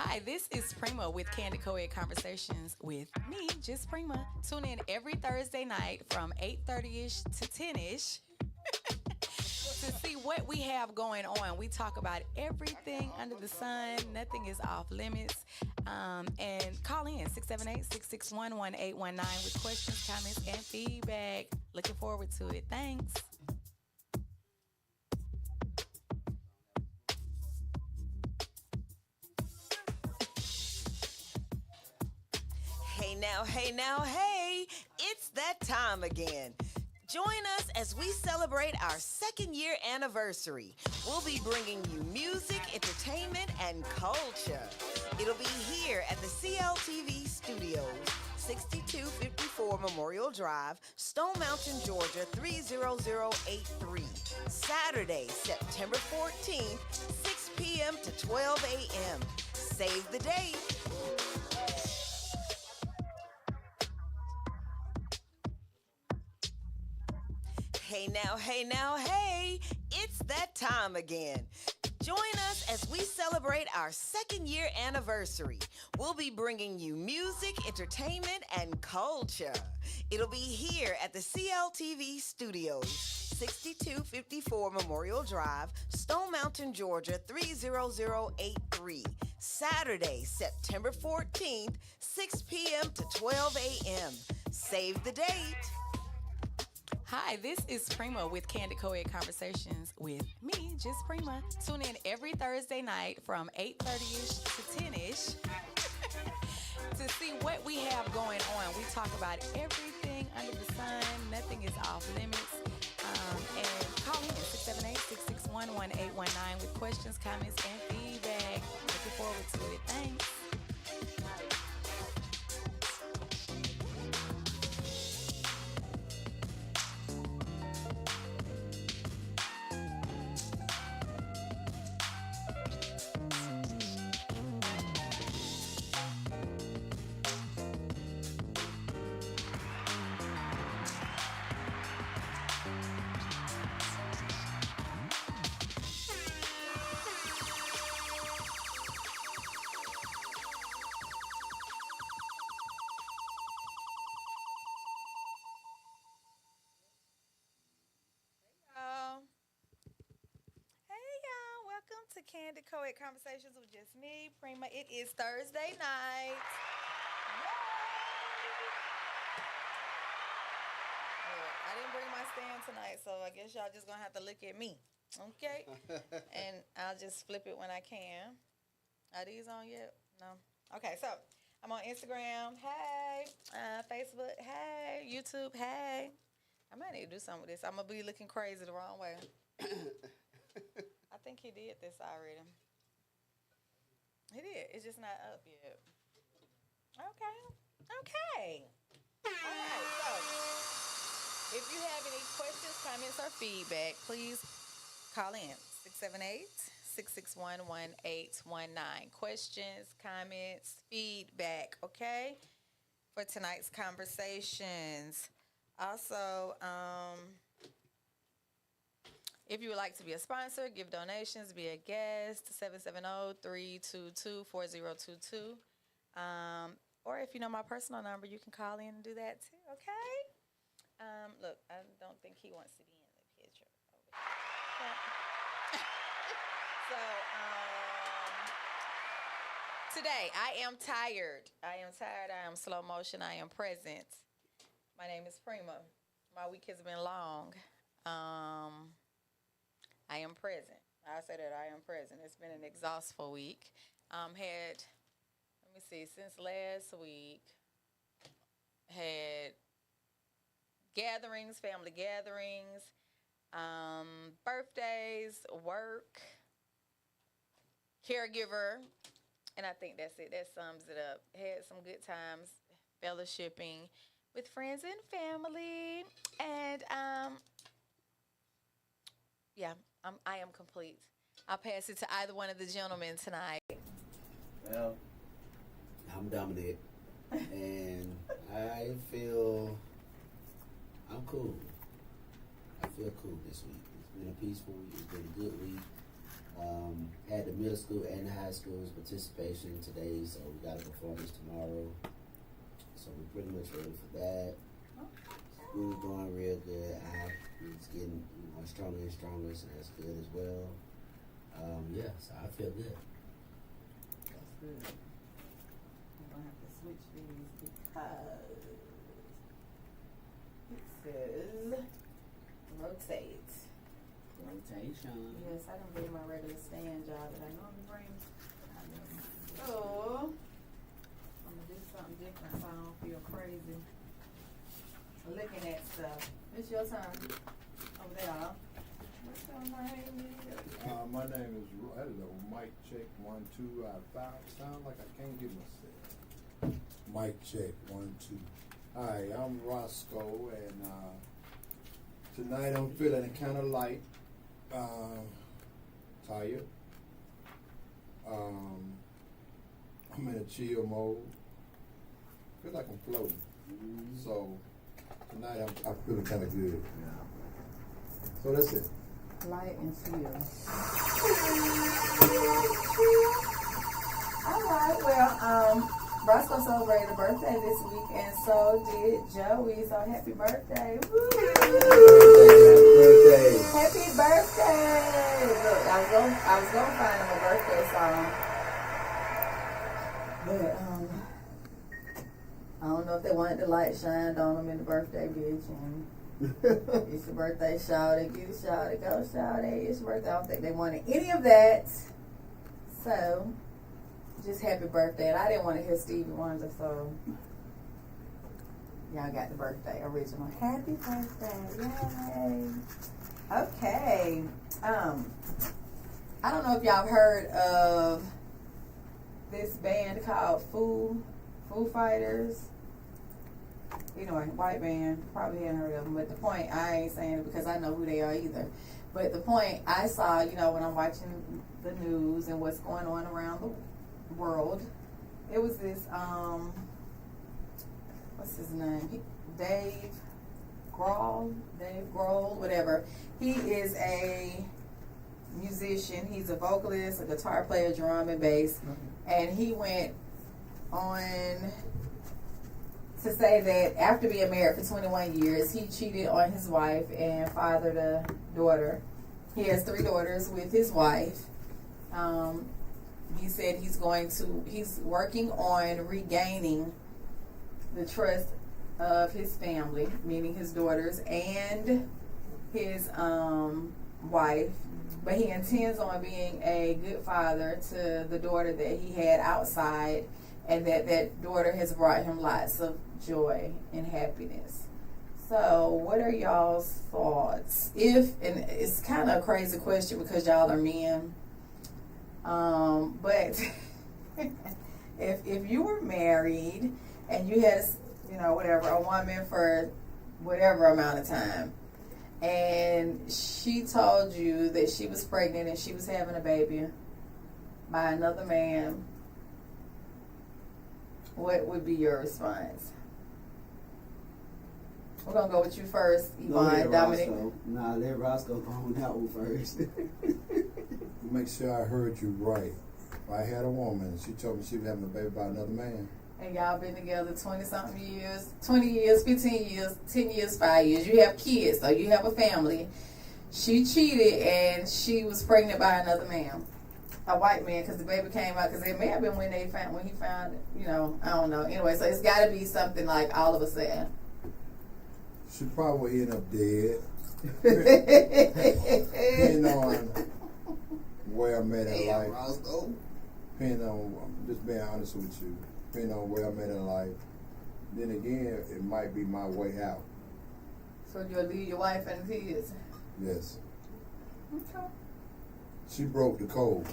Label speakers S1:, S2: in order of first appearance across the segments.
S1: Hi, this is Prima with Candid Coed Conversations with me, just Prima. Tune in every Thursday night from 8:30ish to 10ish to see what we have going on. We talk about everything under the sun. Nothing is off limits. And call in 678-661-1819 with questions, comments, and feedback. Looking forward to it. Thanks.
S2: Hey now, hey now, hey! It's that time again. Join us as we celebrate our second year anniversary. We'll be bringing you music, entertainment, and culture. It'll be here at the CLTV Studios, 6254 Memorial Drive, Stone Mountain, Georgia, 30083. Saturday, September 14th, 6 p.m. to 12 a.m. Save the date. Hey now, hey now, hey! It's that time again. Join us as we celebrate our second year anniversary. We'll be bringing you music, entertainment, and culture. It'll be here at the CLTV Studios, 6254 Memorial Drive, Stone Mountain, Georgia, 30083. Saturday, September 14th, 6 p.m. to 12 a.m. Save the date.
S1: Hi, this is Prima with Candid Coed Conversations with me, just Prima. Tune in every Thursday night from 8:30ish to 10ish to see what we have going on. We talk about everything under the sun. Nothing is off limits. And call in 678-661-1819 with questions, comments, and feedback. Looking forward to it. Thanks. Welcome to Candid Coed Conversations with just me, Prima. It is Thursday night. Look, I didn't bring my stand tonight, so I guess y'all just gonna have to look at me, okay? And I'll just flip it when I can. Are these on yet? No. Okay, so I'm on Instagram. Hey, Facebook. Hey, YouTube. Hey. I might need to do something with this. I'm gonna be looking crazy the wrong way. I think he did this already. He did. It's just not up yet. Okay. Okay. All right. So, if you have any questions, comments, or feedback, please call in 678-661-1819. Questions, comments, feedback, okay? For tonight's conversations. Also, if you would like to be a sponsor, give donations, be a guest, 770-322-4022. Or if you know my personal number, you can call in and do that too, okay? Look, I don't think he wants to be in the picture over here. So, today, I am tired. I am slow motion. I am present. My name is Prima. My week has been long. I am present. I say that I am present. It's been an exhaustive week. Since last week, had gatherings, family gatherings, birthdays, work, caregiver, and I think that's it. That sums it up. Had some good times fellowshipping with friends and family, and I am complete. I'll pass it to either one of the gentlemen tonight.
S3: Well, I'm Dominic, and I feel I'm cool. I feel cool this week. It's been a peaceful week. It's been a good week. Had the middle school and the high school's participation today, so we got a performance tomorrow. So we're pretty much ready for that. School's going real good. It's getting stronger and stronger, so that's good as well. Yeah, so I feel good.
S1: That's good. I'm gonna have to switch these because it says rotate.
S3: Rotation.
S1: Yes, I didn't bring my regular stand job that I normally bring. So I'm gonna do something different so I don't feel crazy looking at stuff. It's your turn over there. What's your name?
S4: My name is, hello, Mike check 1 2 out of 5. Sound like I can't get myself. Mike check 1 2. Hi, I'm Roscoe, and tonight I'm feeling kind of light, tired. I'm in a chill mode. Feel like I'm floating. So tonight I'm feeling kind of good. So that's it.
S1: Light and chill. Alright, well, Roscoe celebrated a birthday this week, and so did Joey. So happy birthday. Woo!
S3: Birthday.
S1: Happy birthday! Look, I was gonna find him a birthday song. But I don't know if they wanted the light shined on him in the birthday bitch, and it's your birthday, shout it, get it, shout it, go shout it, it's your birthday. I don't think they wanted any of that. So, just happy birthday. And I didn't want to hear Stevie Wonder, so y'all got the birthday original. Happy birthday, yay. Okay. I don't know if y'all have heard of this band called Foo Fighters. Anyway, white band, probably hadn't heard of them, but the point, I ain't saying it because I know who they are either, but the point I saw, when I'm watching the news and what's going on around the world, it was this, what's his name, Dave Grohl, whatever. He is a musician, he's a vocalist, a guitar player, drum and bass, and he went on to say that after being married for 21 years, he cheated on his wife and fathered a daughter. He has 3 daughters with his wife. He said he's working on regaining the trust of his family, meaning his daughters and his wife. But he intends on being a good father to the daughter that he had outside, and that daughter has brought him lots of joy and happiness. So what are y'all's thoughts? And it's kind of a crazy question because y'all are men. But if you were married and you had, a woman for whatever amount of time, and she told you that she was pregnant and she was having a baby by another man, what would be your response? We're going to go with you first, Yvonne. Dominic.
S3: Nah, let Roscoe go on that one first.
S4: Make sure I heard you right. If I had a woman, she told me she was having a baby by another man.
S1: And y'all been together 20-something years, 20 years, 15 years, 10 years, 5 years. You have kids, so you have a family. She cheated and she was pregnant by another man. A white man, because the baby came out, because it may have been when he found it, I don't know. Anyway, so it's got to be something like all of a sudden.
S4: She probably end up dead. Depending on where I met in life. Depending on, I'm just being honest with you. Depending on where I met in life. Then again, it might be my way out.
S1: So you'll leave your wife and the kids?
S4: Yes.
S1: Okay.
S4: She broke the code.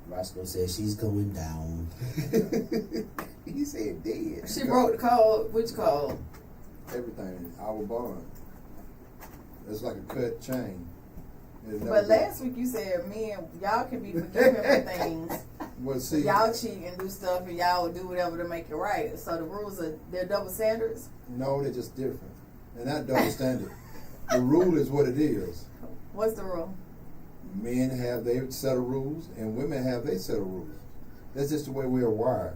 S3: Roscoe said she's going down. He said dead.
S1: She broke the code. Which code?
S4: Everything. Our bond. It's like a cut chain.
S1: But last week you said y'all can be forgiven for things.
S4: Well, see,
S1: y'all cheat and do stuff, and y'all will do whatever to make it right. So the rules they're double standards?
S4: No, they're just different. They're not double standard. The rule is what it is.
S1: What's the rule?
S4: Men have their set of rules, and women have their set of rules. That's just the way we are wired.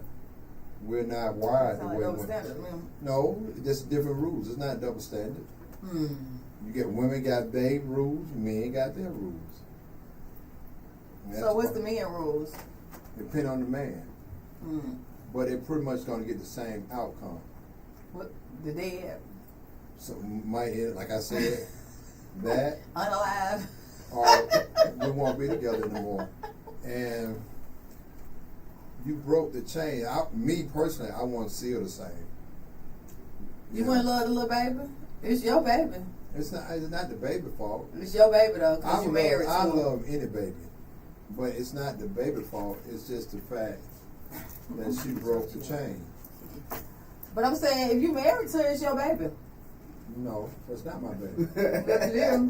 S4: We're not wired the
S1: Sound like
S4: way
S1: double
S4: women.
S1: standard, man.
S4: No, just different rules. It's not double standard. You get women got their rules, men got their rules. And
S1: So
S4: that's
S1: what's
S4: why-
S1: the men rules?
S4: Depend on the man,
S1: Mm.
S4: but they're pretty much going to get the same outcome.
S1: What the dead?
S4: So might end, like I said, that
S1: Unalive.
S4: or we won't be together anymore. And you broke the chain. Me personally, I want to see her the same.
S1: You
S4: know?
S1: wouldn't love the little baby? It's your baby.
S4: It's not the baby fault.
S1: It's your baby though, cause you married
S4: I
S1: to him.
S4: love any baby, but it's not the baby fault. It's just the fact that she broke the chain.
S1: But I'm saying, if you married to her, it's your baby.
S4: No, that's not my baby.
S1: Yes, it is.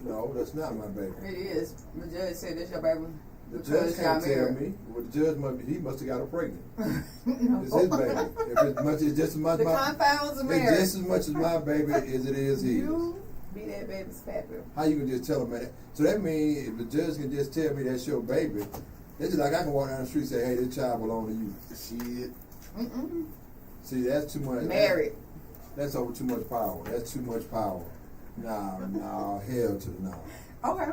S4: No, that's not my baby.
S1: It is. The judge said that's your baby.
S4: The
S1: Because
S4: judge can't
S1: y'all
S4: tell
S1: married.
S4: me. Well, the judge must have got her pregnant.
S1: No.
S4: It's his baby. If it's much, it's just as much
S1: The
S4: my.
S1: confounds of
S4: It's
S1: marriage.
S4: just as much as my baby as it is his.
S1: You be that baby's pappy.
S4: How you can just tell him that? So that means if the judge can just tell me that's your baby, it's just like I can walk down the street and say, "Hey, this child belongs to you." Shit.
S1: Mm-mm.
S4: See, that's too much.
S1: Married.
S4: That's over too much power. That's too much power. Nah, hell to the no.
S1: Okay.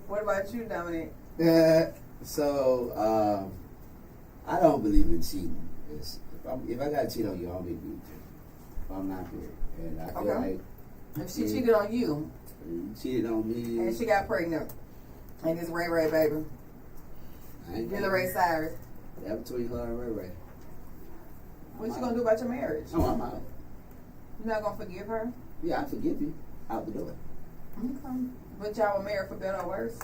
S1: What about you, Dominic?
S3: Yeah. So, I don't believe in cheating. If I got to cheat on you, I'll be with you. If I'm not good. And I feel
S1: Okay.
S3: like
S1: If she cheated on you
S3: you cheated on me.
S1: and she got pregnant, and this Ray Ray baby,
S3: I ain't
S1: Billy Ray Cyrus,
S3: That between her and Ray Ray.
S1: what you gonna do about your marriage?
S3: Oh, I'm out.
S1: You not gonna forgive her?
S3: Yeah, I forgive you. Out the door.
S1: Okay. But y'all were married for better or worse?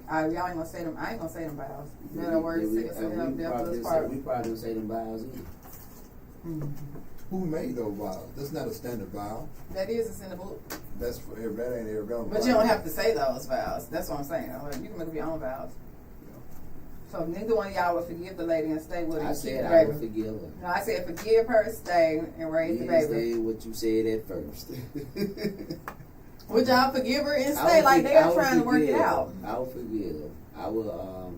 S1: Y'all ain't gonna say them. I ain't gonna say them vows. Better or worse, sickness and health, death do us part.
S3: We probably don't say them vows either.
S1: Mhm.
S4: Who made those vows? That's not a standard vow.
S1: That is, it's in the book.
S4: That ain't irrelevant.
S1: But you don't have to say those vows. That's what I'm saying. You can make up your own vows. So neither one of y'all would forgive the lady and stay with her.
S3: I
S1: and keep
S3: said
S1: the
S3: I
S1: baby.
S3: would forgive her.
S1: No, I said forgive her, stay, and raise the
S3: You
S1: baby.
S3: understand what you said at first.
S1: Would y'all forgive her and
S3: I
S1: stay
S3: would
S1: like
S3: for-
S1: they're
S3: I would
S1: trying to work it
S3: forgive.
S1: out?
S3: I will forgive. I will.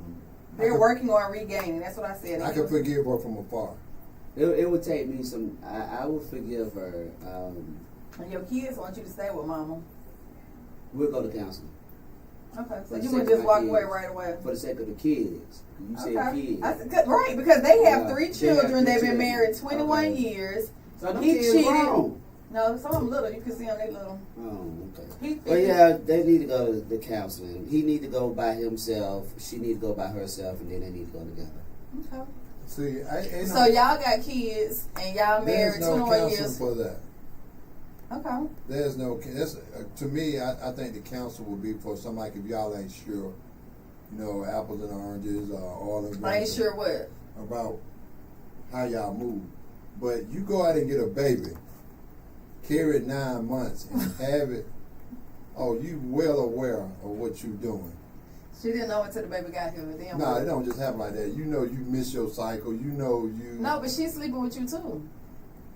S1: They're working on regaining. That's what I said.
S4: I can forgive her from afar.
S3: It would take me some. I would forgive her.
S1: And your kids want you to stay with mama.
S3: We'll go to counseling
S1: Okay, so
S3: For the
S1: you
S3: sake
S1: would
S3: of
S1: just
S3: my
S1: walk
S3: kids.
S1: away right away.
S3: for the sake of the kids. You said kids.
S1: I said, right, because they have
S3: Yeah,
S1: 3
S3: they have
S1: children.
S3: 3
S1: They've been
S3: children.
S1: married 21
S3: Okay.
S1: years.
S3: So them
S1: he
S3: kids
S1: cheated.
S3: grown.
S1: No, some of them little. You can see them, they little.
S3: Oh, okay.
S1: He
S3: Well, yeah, they need to go to the counseling. He need to go by himself. She need to go by herself, and then they need to go together.
S1: Okay.
S4: See, ain't
S1: So y'all got kids and y'all
S4: there's
S1: married
S4: no
S1: 21
S4: counseling
S1: years.
S4: for that.
S1: Okay.
S4: There's no. That's to me. I think the counsel would be for somebody if y'all ain't sure. You know, apples and oranges, all of
S1: I ain't sure what.
S4: about how y'all move. But you go out and get a baby, carry it 9 months, and have it. Oh, you well aware of what you doing.
S1: She didn't know until the baby got here. Then
S4: Nah,
S1: what?
S4: it don't just happen like that. You know you miss your cycle. You know you.
S1: No, but she's sleeping with you too.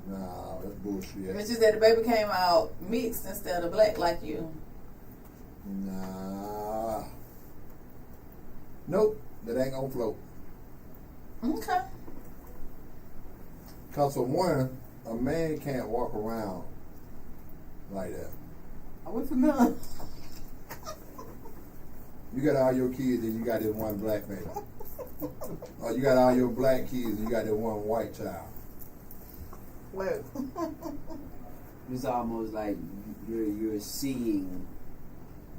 S4: Nah, that's bullshit.
S1: It's just that the baby came out mixed instead of black like you.
S4: Nah. Nope, that ain't gonna float.
S1: Okay.
S4: Cause for one, a man can't walk around like that.
S1: What's the none?
S4: You got all your kids and you got this one black man. Or you got all your black kids and you got that one white child.
S1: What?
S3: It's almost like you're seeing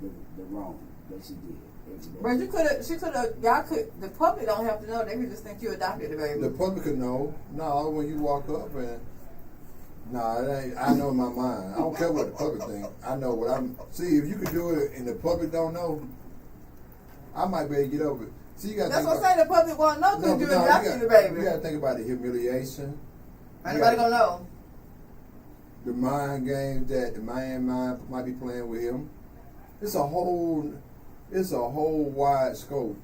S3: the wrong that she did.
S1: But she could have, y'all could, the public don't have to know. They could just think you adopted the baby.
S4: The public could know. No, when you walk up and it ain't. I know in my mind. I don't care what the public think. I know what I'm. See, if you could do it and the public don't know, I might be able to get over it. See, you got.
S1: That's what I'm saying. The public won't know because you adopted the baby.
S4: You got to think about the humiliation.
S1: Anybody gonna know?
S4: The mind games that the mind might be playing with him. It's a whole wide scope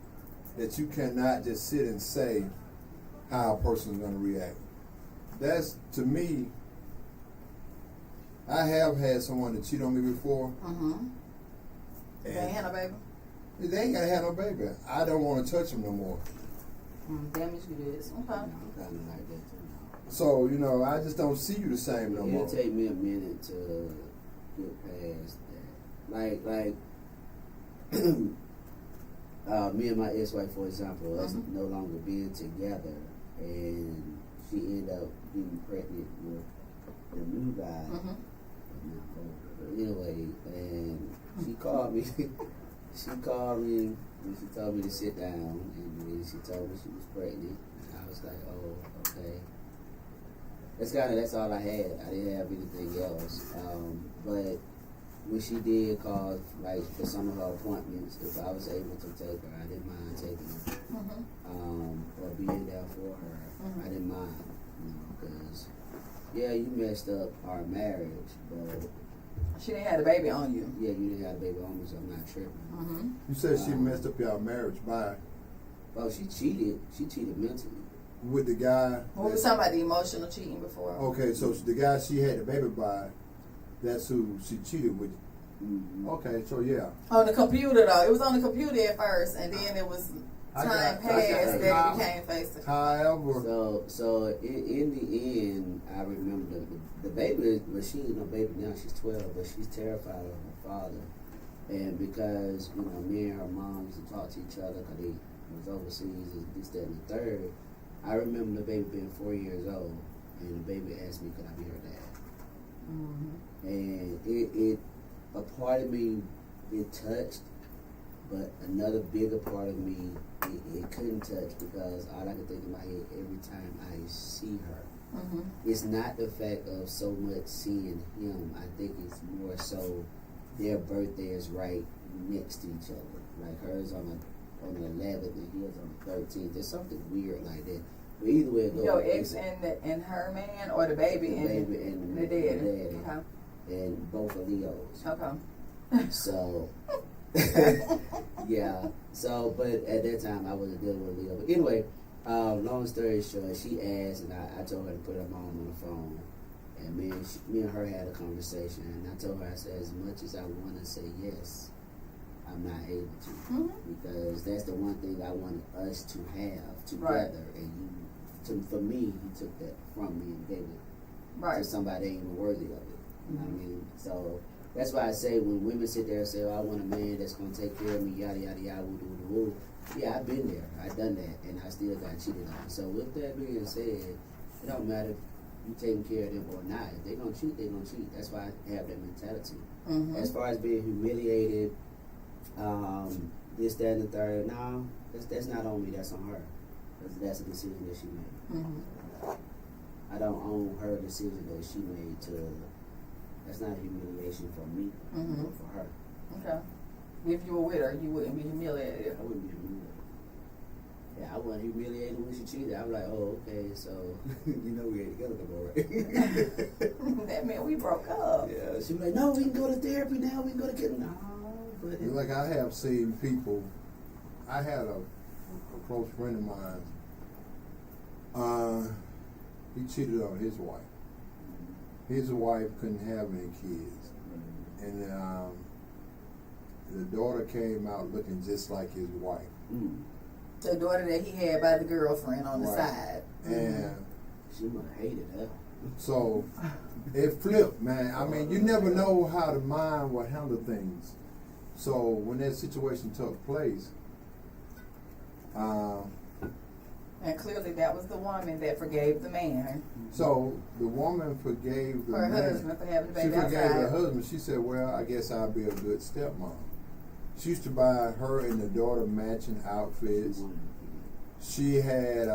S4: that you cannot just sit and say how a person is going to react. That's, to me, I have had someone to cheat on me before.
S1: Mm-hmm. They ain't had no baby.
S4: They ain't gotta have no baby. I don't want to touch them no more.
S1: Damaged goods. Okay.
S3: I'm kind of like that too now.
S4: So, you know, I just don't see you the same no more.
S3: It'll take me a minute to get past that. Like, me and my ex-wife, for example, us no longer being together, and she ended up getting pregnant with the new guy. But anyway, and she called me. She called me and she told me to sit down, and then she told me she was pregnant. And I was like, oh, okay. That's all I had. I didn't have anything else. But when she did call, like for some of her appointments, if I was able to take her, I didn't mind taking her. Or being there for her, I didn't mind, because yeah, you messed up our marriage, but
S1: She didn't have the baby on you.
S3: yeah, you didn't have a baby on me, so I'm not tripping.
S4: You said she messed up your marriage by
S3: Oh, she cheated. She cheated mentally.
S4: with the guy.
S1: We were talking about the emotional cheating before.
S4: Okay, so the guy she had the baby by, that's who she cheated with. Okay, so yeah.
S1: On the computer though. It was on the computer at first, and then it was time passed that it became face to face.
S4: However,
S3: So in the end, I remember the baby. Well, she ain't no baby now. She's 12, but she's terrified of her father. And because me and her mom used to talk to each other because they was overseas and this, that, and the third. I remember the baby being 4 years old, and the baby asked me, "Could I be her dad?" And it a part of me it touched, but another bigger part of me it couldn't touch, because all I could think in my head every time I see her, it's not the fact of so much seeing him. I think it's more so their birthday is right next to each other. Like hers on the 11th and his on the 13th. There's something weird like that. But either way it goes.
S1: Your ex and her man, or the baby and the daddy. Okay.
S3: And both are Leos.
S1: Okay.
S3: So yeah. So but at that time I wasn't dealing with Leo. But anyway, long story short, she asked, and I told her to put her mom on the phone. And me and her had a conversation, and I told her, I said, as much as I want to say yes, I'm not able to, because that's the one thing I wanted us to have together. And for me, you took that from me and gave it to somebody ain't even worthy of it. I mean, so that's why I say when women sit there and say, "Oh, I want a man that's gonna take care of me," yada yada yada, woo woo woo. Yeah, I've been there, I've done that, and I still got cheated on. So with that being said, it don't matter if you taking care of them or not. If they gonna cheat, they gonna cheat. That's why I have that mentality. As far as being humiliated, this, that, and the third, no, that's not on me. That's on her, because that's a decision that she made. I don't own her decision that she made to. That's not a humiliation for me, but for her.
S1: Okay. If you were with her, you wouldn't be humiliated.
S3: I wouldn't be humiliated. Yeah, I wasn't humiliated when she cheated. I was like, oh, okay, so we ain't together no more, right?
S1: That meant we broke up.
S3: Yeah, she was like, no, we can go to therapy now. We can go to No, but
S4: like I have seen people. I had a close friend of mine. He cheated on his wife. His wife couldn't have any kids, and the daughter came out looking just like his wife.
S1: The daughter that he had by the girlfriend on the side.
S4: And
S3: she would have hated her.
S4: So it flipped, man. I mean, you never know how the mind will handle things. So when that situation took place,
S1: and clearly that was the woman that forgave the man.
S4: so the woman forgave the
S1: Her
S4: man.
S1: husband for having the
S4: She
S1: baby
S4: forgave
S1: outside.
S4: her husband. She said, well, I guess I'll be a good stepmom. She used to buy her and the daughter matching outfits. She had,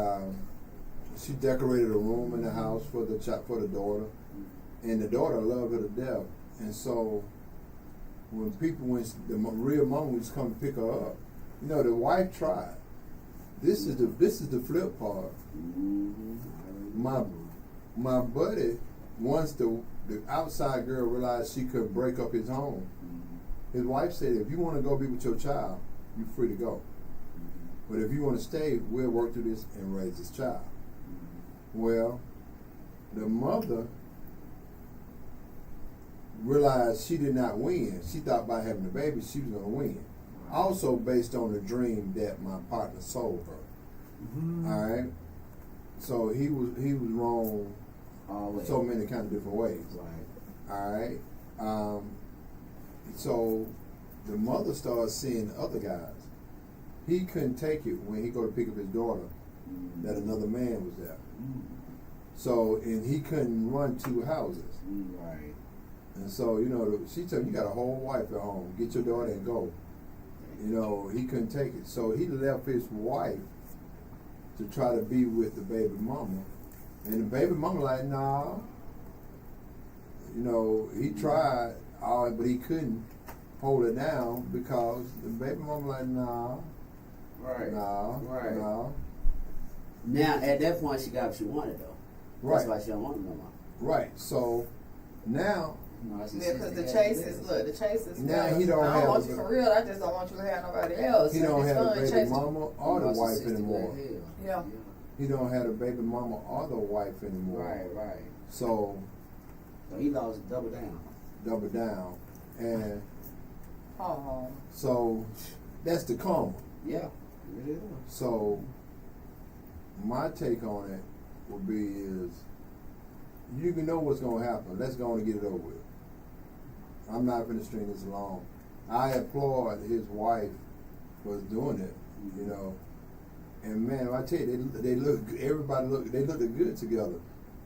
S4: she decorated a room in the house for the daughter, and the daughter loved her to death. And so when the real mom was come pick her up, the wife tried. This is the flip part. My buddy, once the outside girl realized she could break up his home, his wife said, if you want to go be with your child, you're free to go. But if you want to stay, we'll work through this and raise this child. Well, the mother realized she did not win. She thought by having the baby, she was going to win. Also based on the dream that my partner sold her.
S3: Mm-hmm.
S4: All right. So he was wrong
S3: Always.
S4: so many kind of different ways.
S3: Right.
S4: All right. So the mother started seeing other guys. He couldn't take it when he go to pick up his daughter that another man was there. So, and he couldn't run 2 houses.
S3: Right.
S4: And so, you know, she told him, you got a whole wife at home. Get your daughter and go. You know, he couldn't take it. So he left his wife to try to be with the baby mama. And the baby mama like, nah. You know, he tried, but he couldn't hold her down because the baby mama like, nah.
S3: Right.
S4: Nah.
S3: Right.
S4: Nah.
S3: Now, at that point, she got what she wanted, though.
S4: Right.
S3: That's why she don't want him no more.
S4: Right. So now,
S3: No, that's
S5: Yeah, because the
S3: sister
S5: chase
S3: had
S5: is,
S3: business.
S5: look, the chase is
S4: Now
S5: real.
S4: he don't
S5: I
S4: have
S5: don't want
S4: a-
S5: you for real, I just don't want you to have nobody else.
S4: he don't
S5: It's
S4: have a
S5: fun
S4: baby
S5: chasing.
S4: mama or the
S3: No, it's
S4: wife
S3: sister
S4: anymore.
S3: like hell.
S5: Yeah.
S4: He don't have a baby mama or the wife anymore.
S3: Right, right.
S4: So
S3: So he lost double down.
S4: double down, and
S5: Oh,
S4: so that's the karma.
S3: Yeah. It really is.
S4: So my take on it would be is you can know what's gonna happen. Let's go on and get it over with. I'm not gonna string this along. I applaud his wife for doing it, you know. And man, I tell you, they look. Everybody they looked good together.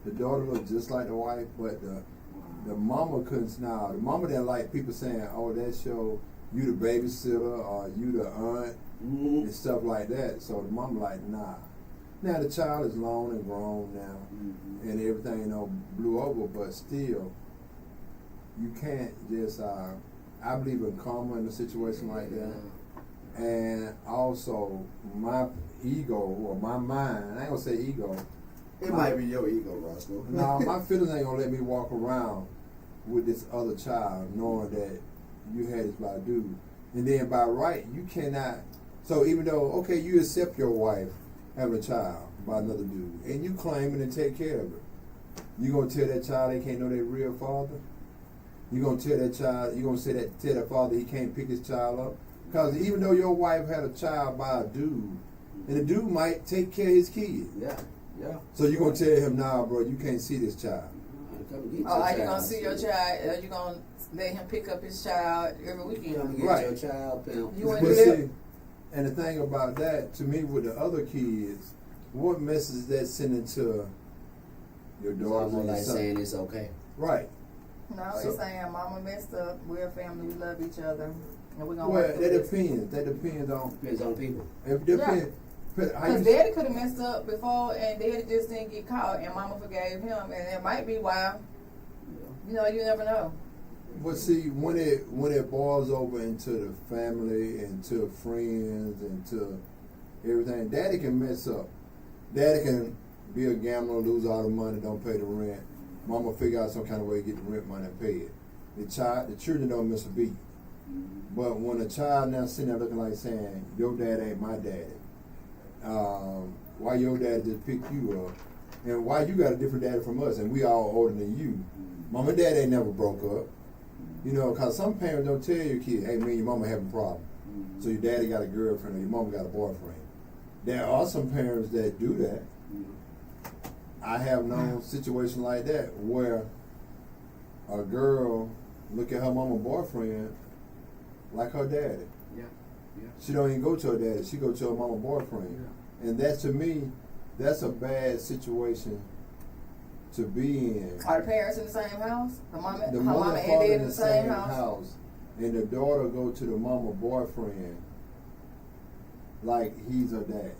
S4: The daughter looked just like the wife, but the mama couldn't. Now the mama didn't like people saying, "Oh, that's you the babysitter or you the aunt."
S3: Mm-hmm.
S4: And stuff like that. So the mom like, nah. Now the child is grown and grown now,
S3: Mm-hmm.
S4: and everything, you know, blew over. But still, you can't just. I believe in karma in a situation like that, and also my ego or my mind. I ain't gonna say ego.
S3: It might be your ego, Roscoe.
S4: No, my feelings ain't gonna let me walk around with this other child, knowing that you had this by dude, and then by right you cannot. So even though, okay, you accept your wife having a child by another dude, and you claim it and take care of it, you gonna tell that child they can't know their real father? You gonna tell that child, you gonna tell that father he can't pick his child up? Because even though your wife had a child by a dude, and the dude might take care of his kid.
S3: Yeah, yeah.
S4: So you gonna tell him, nah, bro, you can't see this child.
S3: Come get
S5: oh,
S3: your
S5: are you
S3: child.
S5: gonna see your child? Are you gonna let him pick up his child every weekend?
S3: Come get
S4: Right.
S3: your child, pimp.
S5: You wanna
S4: But
S5: do that?
S4: see, and the thing about that, to me, with the other kids, what message is that sending to your
S3: It's
S4: daughter
S3: almost
S4: and your
S3: like
S4: son?
S3: saying it's okay.
S4: Right.
S5: No,
S4: So-
S5: it's saying mama messed up. We're a family. We love each other, and we're gonna
S4: Well,
S5: work through
S4: that
S5: this.
S4: depends. That depends on.
S3: Depends on people.
S4: It depends. How
S5: Because
S4: you,
S5: daddy could have messed up before, and daddy just didn't get caught, and mama forgave him, and it might be why. You know, you never know.
S4: but see, when it boils over into the family, into friends, into everything, daddy can mess up. Daddy can be a gambler, lose all the money, don't pay the rent. Mama figure out some kind of way to get the rent money and pay it. The children don't miss a beat. But when a child now sitting there looking like saying, your dad ain't my daddy, why your dad just picked you up, and why you got a different daddy from us, and we all older than you. Mama and dad ain't never broke up. You know, because some parents don't tell your kid, hey, man, your mama having a problem. So your daddy got a girlfriend or your mama got a boyfriend. There are some parents that do that. I have known situations like that where a girl look at her mama boyfriend like her daddy.
S3: Yeah, yeah.
S4: She don't even go to her daddy. She go to her mama boyfriend. And that, to me, that's a bad situation to be in.
S5: Are the parents in the same house?
S4: The
S5: Her
S4: mother
S5: mama
S4: and
S5: and
S4: father
S5: dad
S4: in the same house, and the daughter go to the mama boyfriend like he's her dad.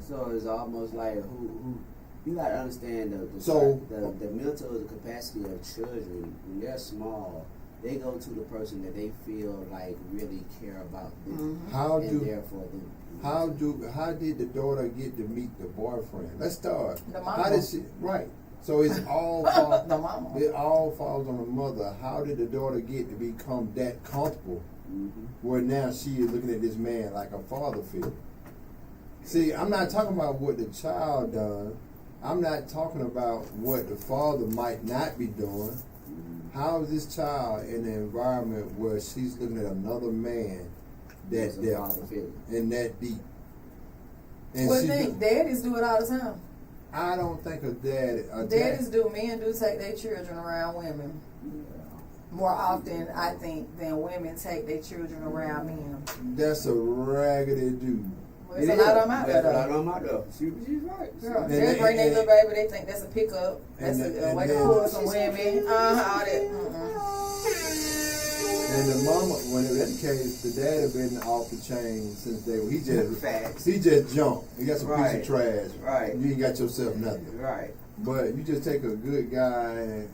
S3: So it's almost like who you gotta understand the
S4: So-
S3: the mental capacity of children when they're small. They go to the person that they feel like really care about them,
S4: How
S3: and
S4: do
S3: therefore them.
S4: how did the daughter get to meet the boyfriend? Let's start.
S5: The mama.
S4: How did she? Right. So it's all fall,
S5: The mama.
S4: it all falls on the mother. How did the daughter get to become that comfortable where now she is looking at this man like a father figure? See, I'm not talking about what the child done. I'm not talking about what the father might not be doing. How is this child in an environment where she's looking at another man
S3: It's
S4: that
S3: a
S4: depth
S3: father figure.
S4: and that deep. And
S5: Well,
S4: see,
S5: daddies do it all the time.
S4: I don't think a dad.
S5: Daddies do. Men do take their children around women more often, I think, than women take their children around men.
S4: That's a raggedy dude.
S5: Well, there's a lot of them out there,
S3: There's a lot
S5: though.
S3: of them out there. She's right.
S5: Girl,
S4: And
S5: they
S4: they-
S5: bring their
S4: and-
S5: little baby, they think that's a pickup. That's
S4: and-
S5: a
S4: and
S5: way to
S4: then-
S5: pull some women. All that.
S4: And the mama, when it was that case, the dad had been off the chain since day one.
S3: Facts.
S4: He just jumped. He got some piece
S3: Right.
S4: of trash.
S3: Right.
S4: You ain't got yourself nothing.
S3: Right.
S4: But you just take a good guy and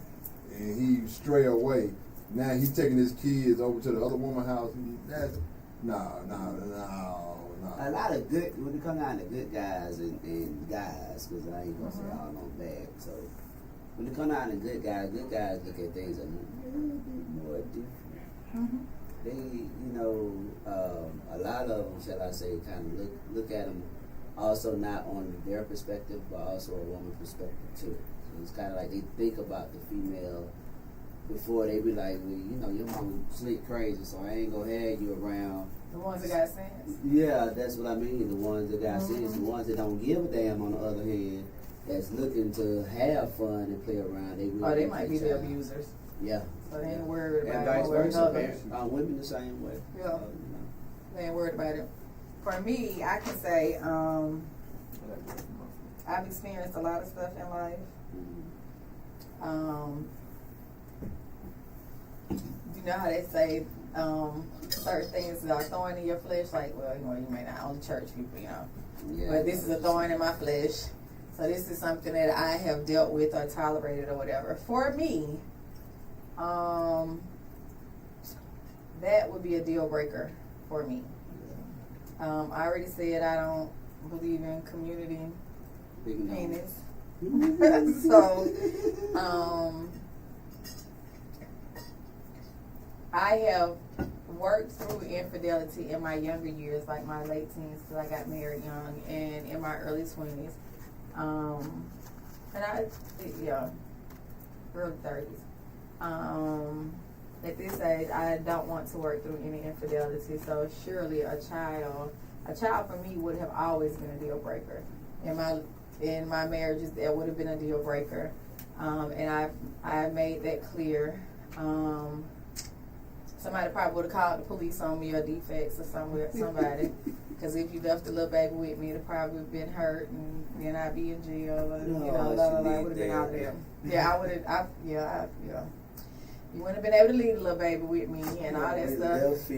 S4: he stray away. Now he's taking his kids over to the other woman's house. That's no.
S3: A lot of good, when it comes down to good guys and guys, because I ain't gonna say all no bad. So when it comes down to good guys look at things a little bit more different. They, a lot of them, shall I say, kind of look at them also not on their perspective, but also a woman's perspective too. So it's kind of like they think about the female before they be like, well, your mama sleep crazy, so I ain't gonna have you around.
S5: The ones that got sense.
S3: Yeah, that's what I mean. The ones that got sense, the ones that don't give a damn. On the other hand, that's looking to have fun and play around. They
S5: Might be the abusers.
S3: Yeah.
S5: So they ain't worried
S3: And
S5: about it.
S3: vice
S5: one way or
S3: versa.
S5: another.
S3: Women the same way.
S5: Yeah. They ain't worried about it. For me, I can say I've experienced a lot of stuff in life. You know how they say certain things are thorn in your flesh, like, well, you may not only church people,
S3: Yeah.
S5: but this is a thorn in my flesh. So this is something that I have dealt with or tolerated or whatever. For me, that would be a deal breaker for me. I already said I don't believe in community penis. So, I have worked through infidelity in my younger years, like my late teens, because I got married young, and in my early 20s. Early 30s. At this age, I don't want to work through any infidelity, so surely a child for me would have always been a deal breaker. In my marriages, that would have been a deal breaker, and I made that clear. Somebody probably would have called the police on me or defects or somebody. Because if you left the little baby with me, it'd probably have been hurt, and then I'd be in jail, and I would have been out there. Yeah, I would have. You wouldn't have been able to leave the little baby with me and all that stuff.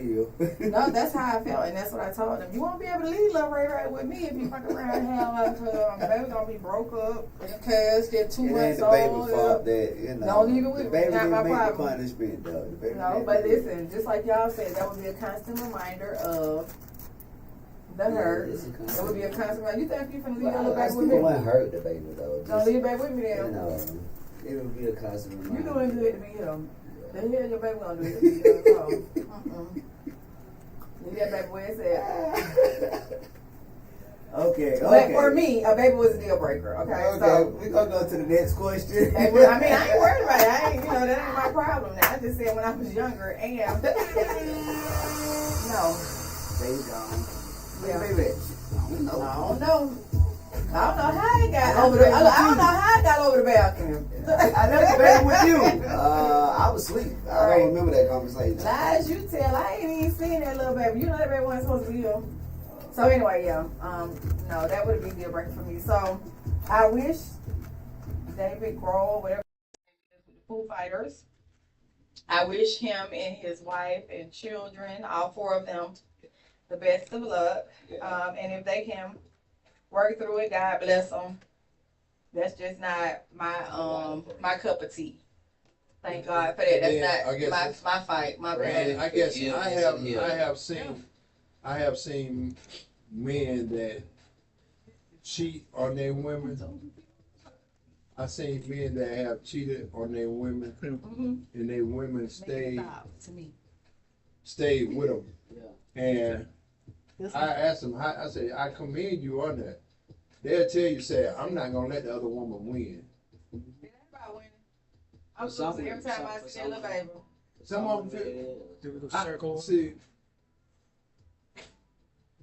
S5: No, that's how I felt, and that's what I told them. You won't be able to leave little Ray with me if you fuck around and have the baby gonna be broke up because they're 2 months old. Don't leave it with me. Not my problem.
S3: Punishment, though.
S5: No, but listen, just like y'all said, that would be a constant reminder of the hurt. It would be a constant reminder. You think you finna leave your little baby with me?
S3: I wouldn't hurt the baby, though.
S5: Don't leave your baby with me then.
S3: It would be a constant reminder.
S5: You doing good to be here. The hell your baby gonna do to be here? Leave that baby where it's at.
S3: Okay.
S5: But for me, a baby was a deal breaker. Okay, so
S3: we're gonna go to the next question.
S5: I mean, I ain't worried about it. That ain't my problem. Now, I just said when I was younger, and no.
S3: Baby gone.
S5: Yeah.
S3: Baby.
S5: I don't know how it got over the. I don't know how I got over the balcony.
S3: I left the baby with you. I was asleep. I don't remember that conversation.
S5: Lies you tell. I ain't even seen that little baby. You know that baby wasn't supposed to be here. So anyway, yeah. No, that would be a deal breaker for me. So I wish David Grohl, whatever, the Foo Fighters. I wish him and his wife and children, all 4 of them, the best of luck. And if they can work through it, God bless them. That's just not my cup of tea. Thank God for that. That's not my fight. My bad.
S4: I guess I have seen men that cheat on their women. I've seen men that have cheated on their women, and their women stayed with them. And I asked them, I said, I commend you on that. They'll tell you, say, I'm not gonna let the other woman win.
S5: It ain't about winning. I'm losing every time I see that little baby.
S4: Some of them
S6: Do the circle.
S4: see.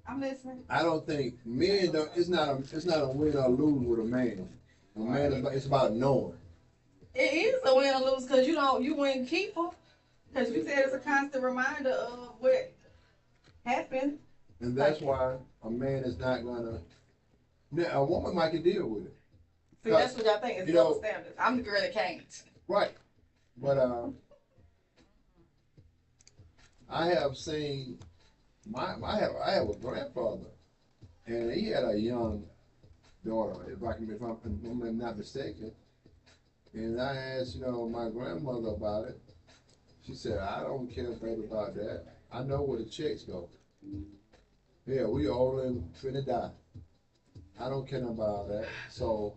S5: I'm listening.
S4: I don't think men don't. It's not a win or lose with a man. A man is it's about knowing.
S5: It is a win or lose because you win keeper. Because you said it's a constant reminder of what happened.
S4: And that's why a man is not gonna. Now, a woman might can deal with it.
S5: See, that's what y'all think is double standards. I'm the girl that can't.
S4: Right. But I have seen I have a grandfather, and he had a young daughter, if I'm not mistaken. And I asked, my grandmother about it. She said, I don't care about that. I know where the checks go. Yeah, we all finna die. I don't care about that. So,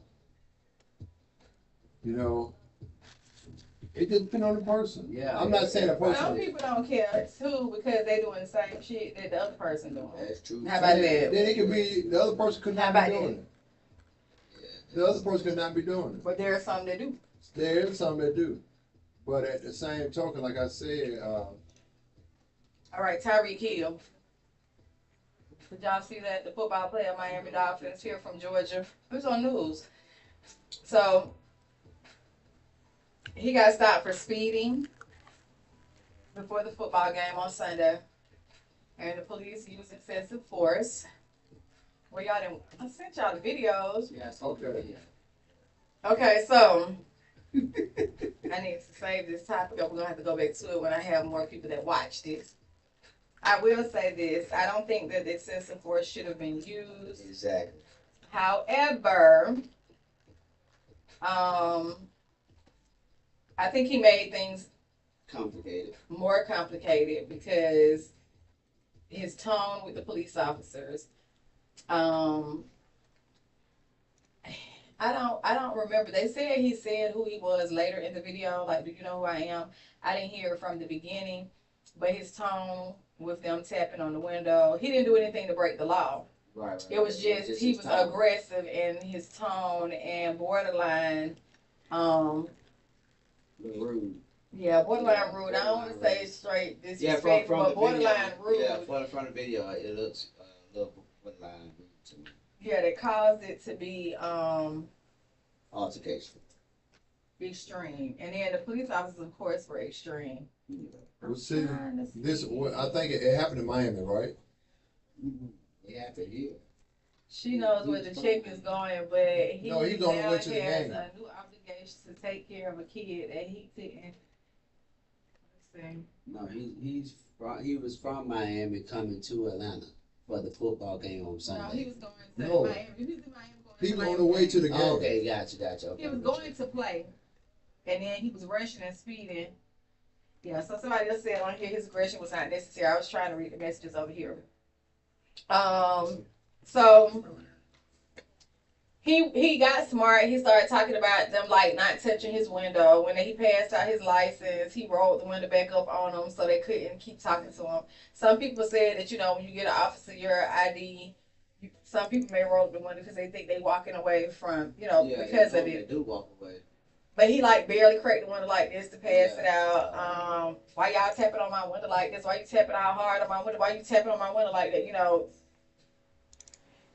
S4: it just depends on the person.
S3: Yeah,
S4: I'm not saying a person.
S5: Some people don't care too because they doing the same shit that the other person doing.
S3: That's true.
S5: How about that?
S4: Then it could be the other person could not be doing it. The other person could not be doing it.
S5: But there are some that do.
S4: There is some that do. But at the same token, like I said,
S5: All right, Tyreek Hill. Did y'all see that? The football player, Miami Dolphins, here from Georgia. It was on news. So, he got stopped for speeding before the football game on Sunday. And the police used excessive force. Well, y'all didn't. I sent y'all the videos.
S3: Yes.
S4: okay.
S5: Okay, so I need to save this topic up. We're going to have to go back to it when I have more people that watch this. I will say this. I don't think that excessive force should have been used.
S3: Exactly.
S5: However, I think he made things
S3: Complicated.
S5: more complicated because his tone with the police officers. I don't remember. They said he said who he was later in the video. Like, do you know who I am? I didn't hear it from the beginning, but his tone with them tapping on the window, he didn't do anything to break the law.
S3: Right.
S5: It was just he was aggressive in his tone and borderline,
S3: rude.
S5: yeah, borderline rude. I don't want to say straight disrespectful,
S3: from
S5: but
S3: the
S5: borderline
S3: video,
S5: rude.
S3: Yeah, from the video, it looks a little borderline rude to me.
S5: Yeah, that caused it to be
S3: Altercation.
S5: extreme, and then the police officers, of course, were extreme.
S4: Well, see, I think it happened in Miami, right?
S3: It happened here.
S5: She knows where the check is going, but he
S4: No, he's on the
S5: now
S4: way to the
S5: has
S4: game.
S5: a new obligation to take care of a kid that he couldn't. Let's see.
S3: No, he was from Miami coming to Atlanta for the football game on
S5: No,
S3: Sunday.
S5: he was going to
S4: No.
S5: Miami. He was in Miami going
S4: He
S5: to
S4: was
S5: Miami
S4: on the way
S5: game.
S4: to the game.
S3: Oh, okay, gotcha. Okay,
S5: He was going to play, and then he was rushing and speeding. Yeah, so somebody else said on here his aggression was not necessary. I was trying to read the messages over here. So he got smart. He started talking about them like not touching his window. When he passed out his license, he rolled the window back up on them so they couldn't keep talking to him. Some people said that when you get an officer your ID, some people may roll up the window because they think they walking away from because of it.
S3: They do walk away.
S5: But he barely cracked the window like this to pass it out. Why y'all tapping on my window like this? Why you tapping out hard on my window? Why you tapping on my window like that?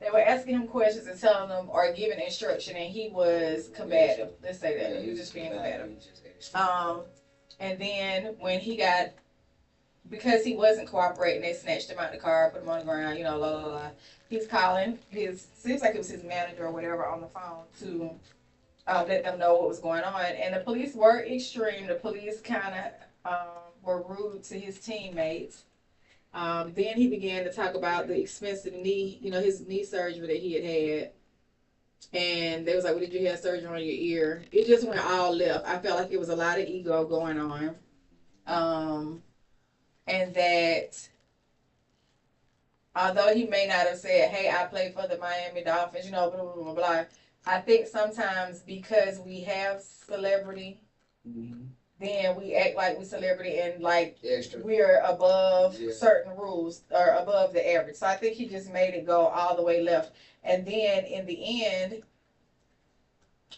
S5: They were asking him questions and telling him or giving instruction, and he was combative. Let's say that. He was just being combative. And then when because he wasn't cooperating, they snatched him out the car, put him on the ground, la la la. He's calling seems like it was his manager or whatever on the phone to let them know what was going on. And the police were extreme. The police kind of were rude to his teammates. Then he began to talk about the expensive knee, his knee surgery that he had. And they was like, well, did you have surgery on your ear? It just went all left. I felt like it was a lot of ego going on. And that although he may not have said, hey, I play for the Miami Dolphins, blah, blah, blah, blah. I think sometimes because we have celebrity, then we act like we celebrity and like we're above certain rules or above the average. So I think he just made it go all the way left. And then in the end,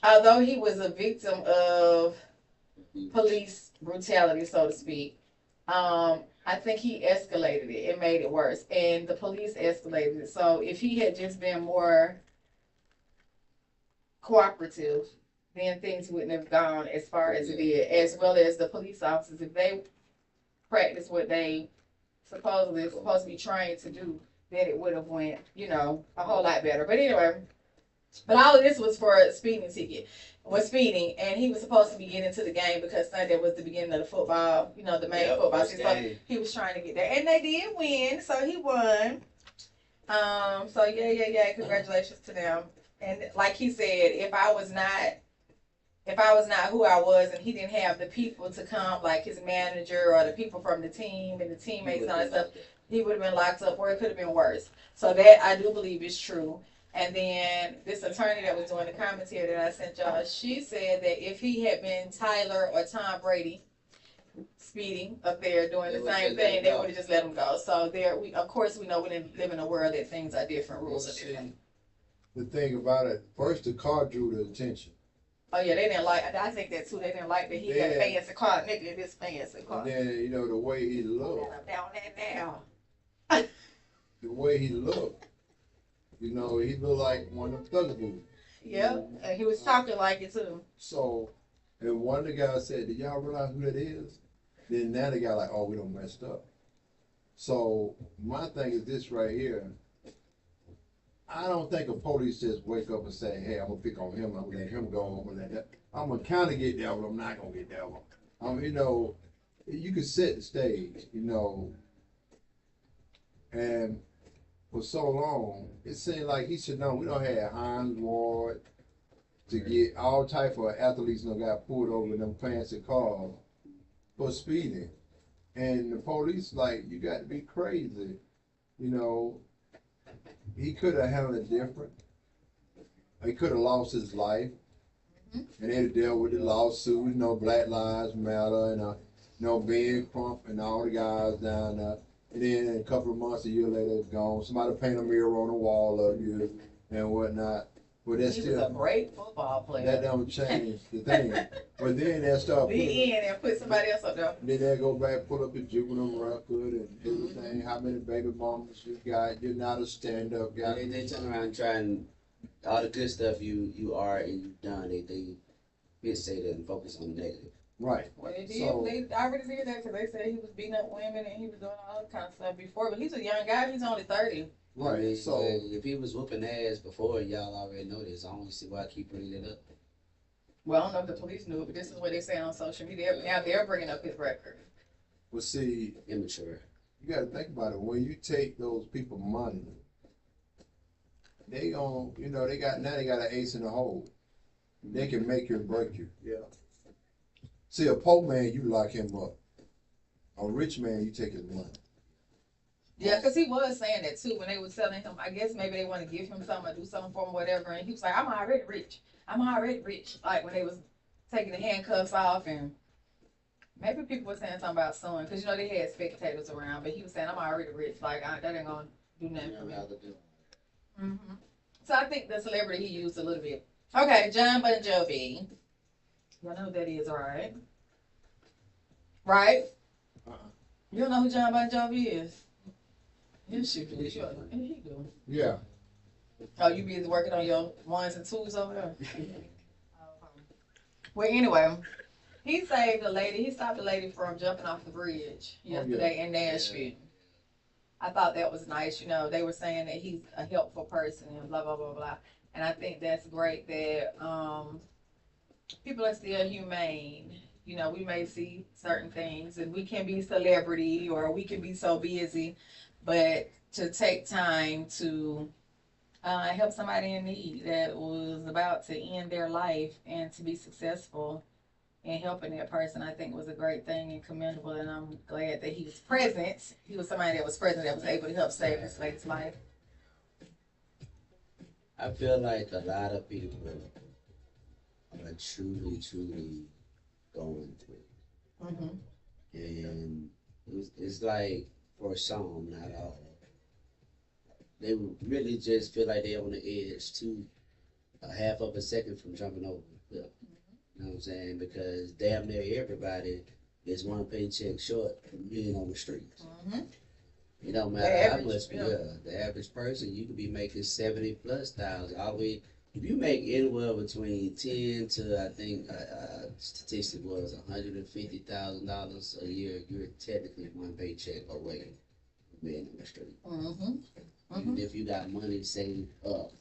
S5: although he was a victim of police brutality, so to speak, I think he escalated it. It made it worse. And the police escalated it. So if he had just been more cooperative, then things wouldn't have gone as far as it did. As well as the police officers, if they practiced what they supposedly supposed to be trained to do, then it would have went, a whole lot better. But anyway, but all of this was for a speeding ticket. Was speeding, and he was supposed to be getting to the game because Sunday was the beginning of the football, the main football season. So he was trying to get there, and they did win, so he won. So yeah, congratulations to them. And like he said, if I was not who I was, and he didn't have the people to come, like his manager or the people from the team and the teammates and all that stuff, he would have been locked up, or it could have been worse. So that I do believe is true. And then this attorney that was doing the commentary that I sent y'all, she said that if he had been Tyler or Tom Brady speeding up there doing the same thing, they would have just let him go. So of course, we know we didn't live in a world that things are different, rules are different.
S4: The thing about it, first the car drew the attention.
S5: Oh yeah, they didn't like. I think that too. They didn't like that he had a fancy car, nigga. This fancy car.
S4: And then the way he looked.
S5: Down there now.
S4: The way he looked. He looked like one of them thugaboos.
S5: Yep, and he was talking like it too.
S4: So, and one of the guys said, "Did y'all realize who that is?" Then now the guy like, "Oh, we done messed up." So my thing is this right here. I don't think a police just wake up and say, "Hey, I'm gonna pick on him. I'm gonna let him go. I'm gonna let that." I'm gonna kind of get that one. I'm not gonna get that one. You can set the stage, and for so long, it seemed like he should know. We don't have Hines Ward to get all type of athletes got pulled over in them fancy cars for speeding. And the police, you got to be crazy. He could have handled it different. He could have lost his life. Mm-hmm. And they'd have dealt with the lawsuit, Black Lives Matter, and Ben Crump and all the guys down there. And then a couple of months, a year later, it's gone. Somebody paint a mirror on the wall of you and whatnot. But that's
S5: he was a great football player.
S4: That don't change the thing. But then they'll start
S5: put somebody else up there.
S4: Then they'll go back, pull up a juvenile record and everything. How many baby mamas you got? You're not a stand-up guy.
S3: They turn around and try and all the good stuff you are and you've done. They say that and focus on the negative.
S4: Right.
S5: Well, they did. They already did that because they said he was beating up women and he was doing all that kind of stuff before. But he's a young guy. He's only 30.
S4: Right.
S3: I mean,
S4: so
S3: if he was whooping ass before, y'all already know this. I don't see why I keep bringing it up.
S5: Well, I don't know if the police knew it, but this is what they say on social media. Now they're bringing up his record.
S4: Well, see,
S3: immature.
S4: You got to think about it. When you take those people money, they gon' they got an ace in the hole. They can make you and break you. Yeah. See, a poor man, you lock him up. A rich man, you take his money.
S5: Yeah, because he was saying that too when they were telling him. I guess maybe they want to give him something or do something for him, whatever. And he was like, "I'm already rich. I'm already rich." Like when they was taking the handcuffs off, and maybe people were saying something about suing because they had spectators around. But he was saying, "I'm already rich. Like that ain't gonna do nothing for me." Mm-hmm. So I think the celebrity he used a little bit. Okay, John Bon Jovi. Y'all know who that is, right? Right? You don't know who John Bon Jovi is? Yes, you do. He do.
S4: Yeah.
S5: Oh, you busy working on your ones and twos over there? Well, anyway, he saved a lady. He stopped a lady from jumping off the bridge yesterday in Nashville. Yeah. I thought that was nice. They were saying that he's a helpful person and blah, blah, blah, blah. And I think that's great that people are still humane. We may see certain things and we can be celebrity or we can be so busy, but to take time to help somebody in need that was about to end their life and to be successful in helping that person, I think was a great thing and commendable. And I'm glad that he was present. He was somebody that was present that was able to help save this lady's life.
S3: I feel like a lot of people are truly, truly going through. Mm-hmm. And it's like for some, not all. They really just feel like they're on the edge to a half of a second from jumping over the cliff. You know what I'm saying? Because damn near everybody is one paycheck short from being on the streets.
S5: Mm-hmm.
S3: It don't
S5: The
S3: matter how
S5: average,
S3: much.
S5: yeah.
S3: Yeah, the average person, you could be making 70+ thousand. All the way, if you make anywhere between 10 to, I think statistic was $150,000 a year, you're technically one paycheck away from being on the street.
S5: Mm-hmm.
S3: Even if you got money saved up,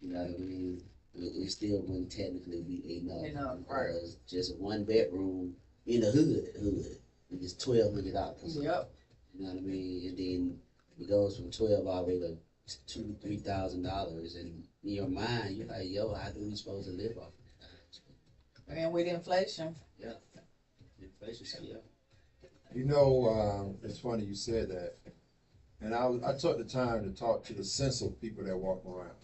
S3: you know what I mean? It still wouldn't technically be enough.
S5: Right.
S3: Because just a 1 bedroom in the hood is $1,200.
S5: Yep.
S3: You know what I mean? And then it goes from 12 all the way to $2,000-3,000, and in your mind you're like, yo, how do we supposed to live off of that?
S5: And with inflation.
S3: Yeah. Inflation, so yeah.
S4: You know, it's funny you said that. And I took the time to talk to the census people that walk around.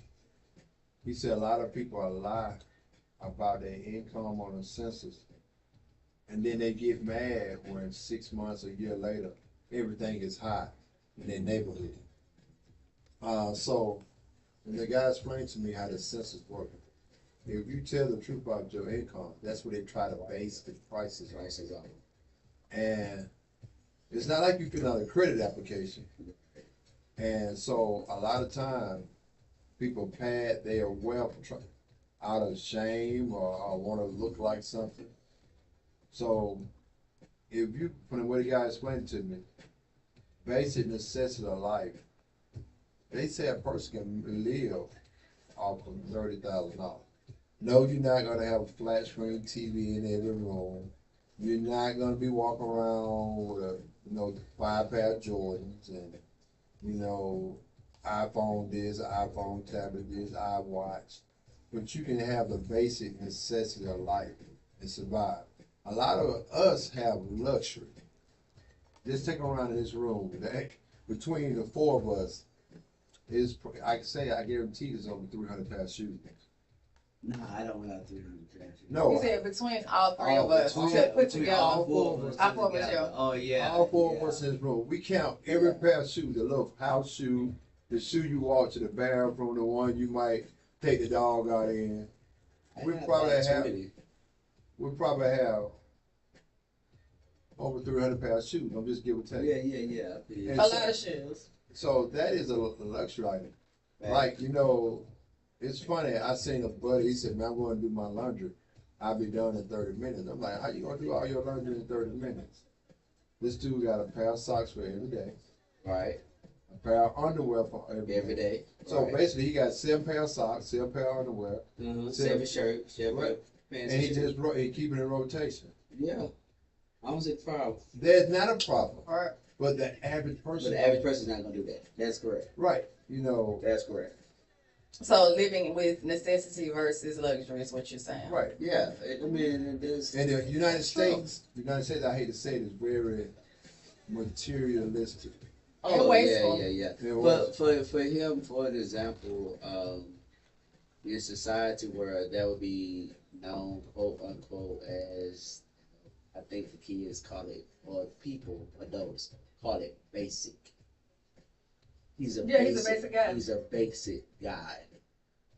S4: He said a lot of people lie about their income on the census, and then they get mad when 6 months, a year later, everything is high in their neighborhood. So, when the guy explained to me how the census works, if you tell the truth about your income, that's what they try to base the prices on. And it's not like you fill out a credit application. And so a lot of time, people pad their wealth out of shame or want to look like something. So if you, from the way the guy explained it to me, basic necessity of life, they say a person can live off of $30,000. No, you're not going to have a flat screen TV in every room. You're not going to be walking around with a 5 pair of Jordans and iPhone this, iPhone tablet this, iWatch. But you can have the basic necessity of life and survive. A lot of us have luxury. Just take around in this room. Between the 4 of us, I guarantee there's over 300 pairs of shoes.
S3: No, I don't have 300 cash.
S4: No.
S5: You said between all 3 of us, put together.
S3: All 4 of us.
S5: All 4 of us, yeah.
S3: Oh yeah.
S4: All 4 of us in this room. We count every pair of shoes, the little house shoe, the shoe you walk to the bathroom, the one you might take the dog out in. We probably have over 300 pairs of shoes. I'm just give or take.
S3: Yeah.
S5: A lot of shoes.
S4: So that is a luxury item.
S3: Right.
S4: Like, it's funny. I seen a buddy, he said, man, I'm going to do my laundry. I'll be done in 30 minutes. I'm like, how you going to do all your laundry in 30 minutes? This dude got a pair of socks for every day.
S3: Right.
S4: A pair of underwear for every day. So
S3: right.
S4: basically, he got 7 pair of socks, 7 pair of underwear.
S3: 7 shirts, 7
S4: Right.
S3: pants.
S4: And he keep it in rotation.
S3: Yeah. I was at the problem.
S4: There's not a problem.
S5: All right.
S4: But the average person.
S3: But the average person's not gonna do that. That's correct.
S4: Right.
S3: That's correct.
S5: So living with necessity versus luxury is what you're saying.
S4: Right.
S3: Yeah. I mean, there's.
S4: And the United States, I hate to say it, is very materialistic.
S5: And wasteful.
S3: Yeah.
S4: It
S3: But for him, for an example, in society where that would be known, quote unquote, as I think the kids call it, or people, adults call it basic. He's a basic guy. He's a basic guy.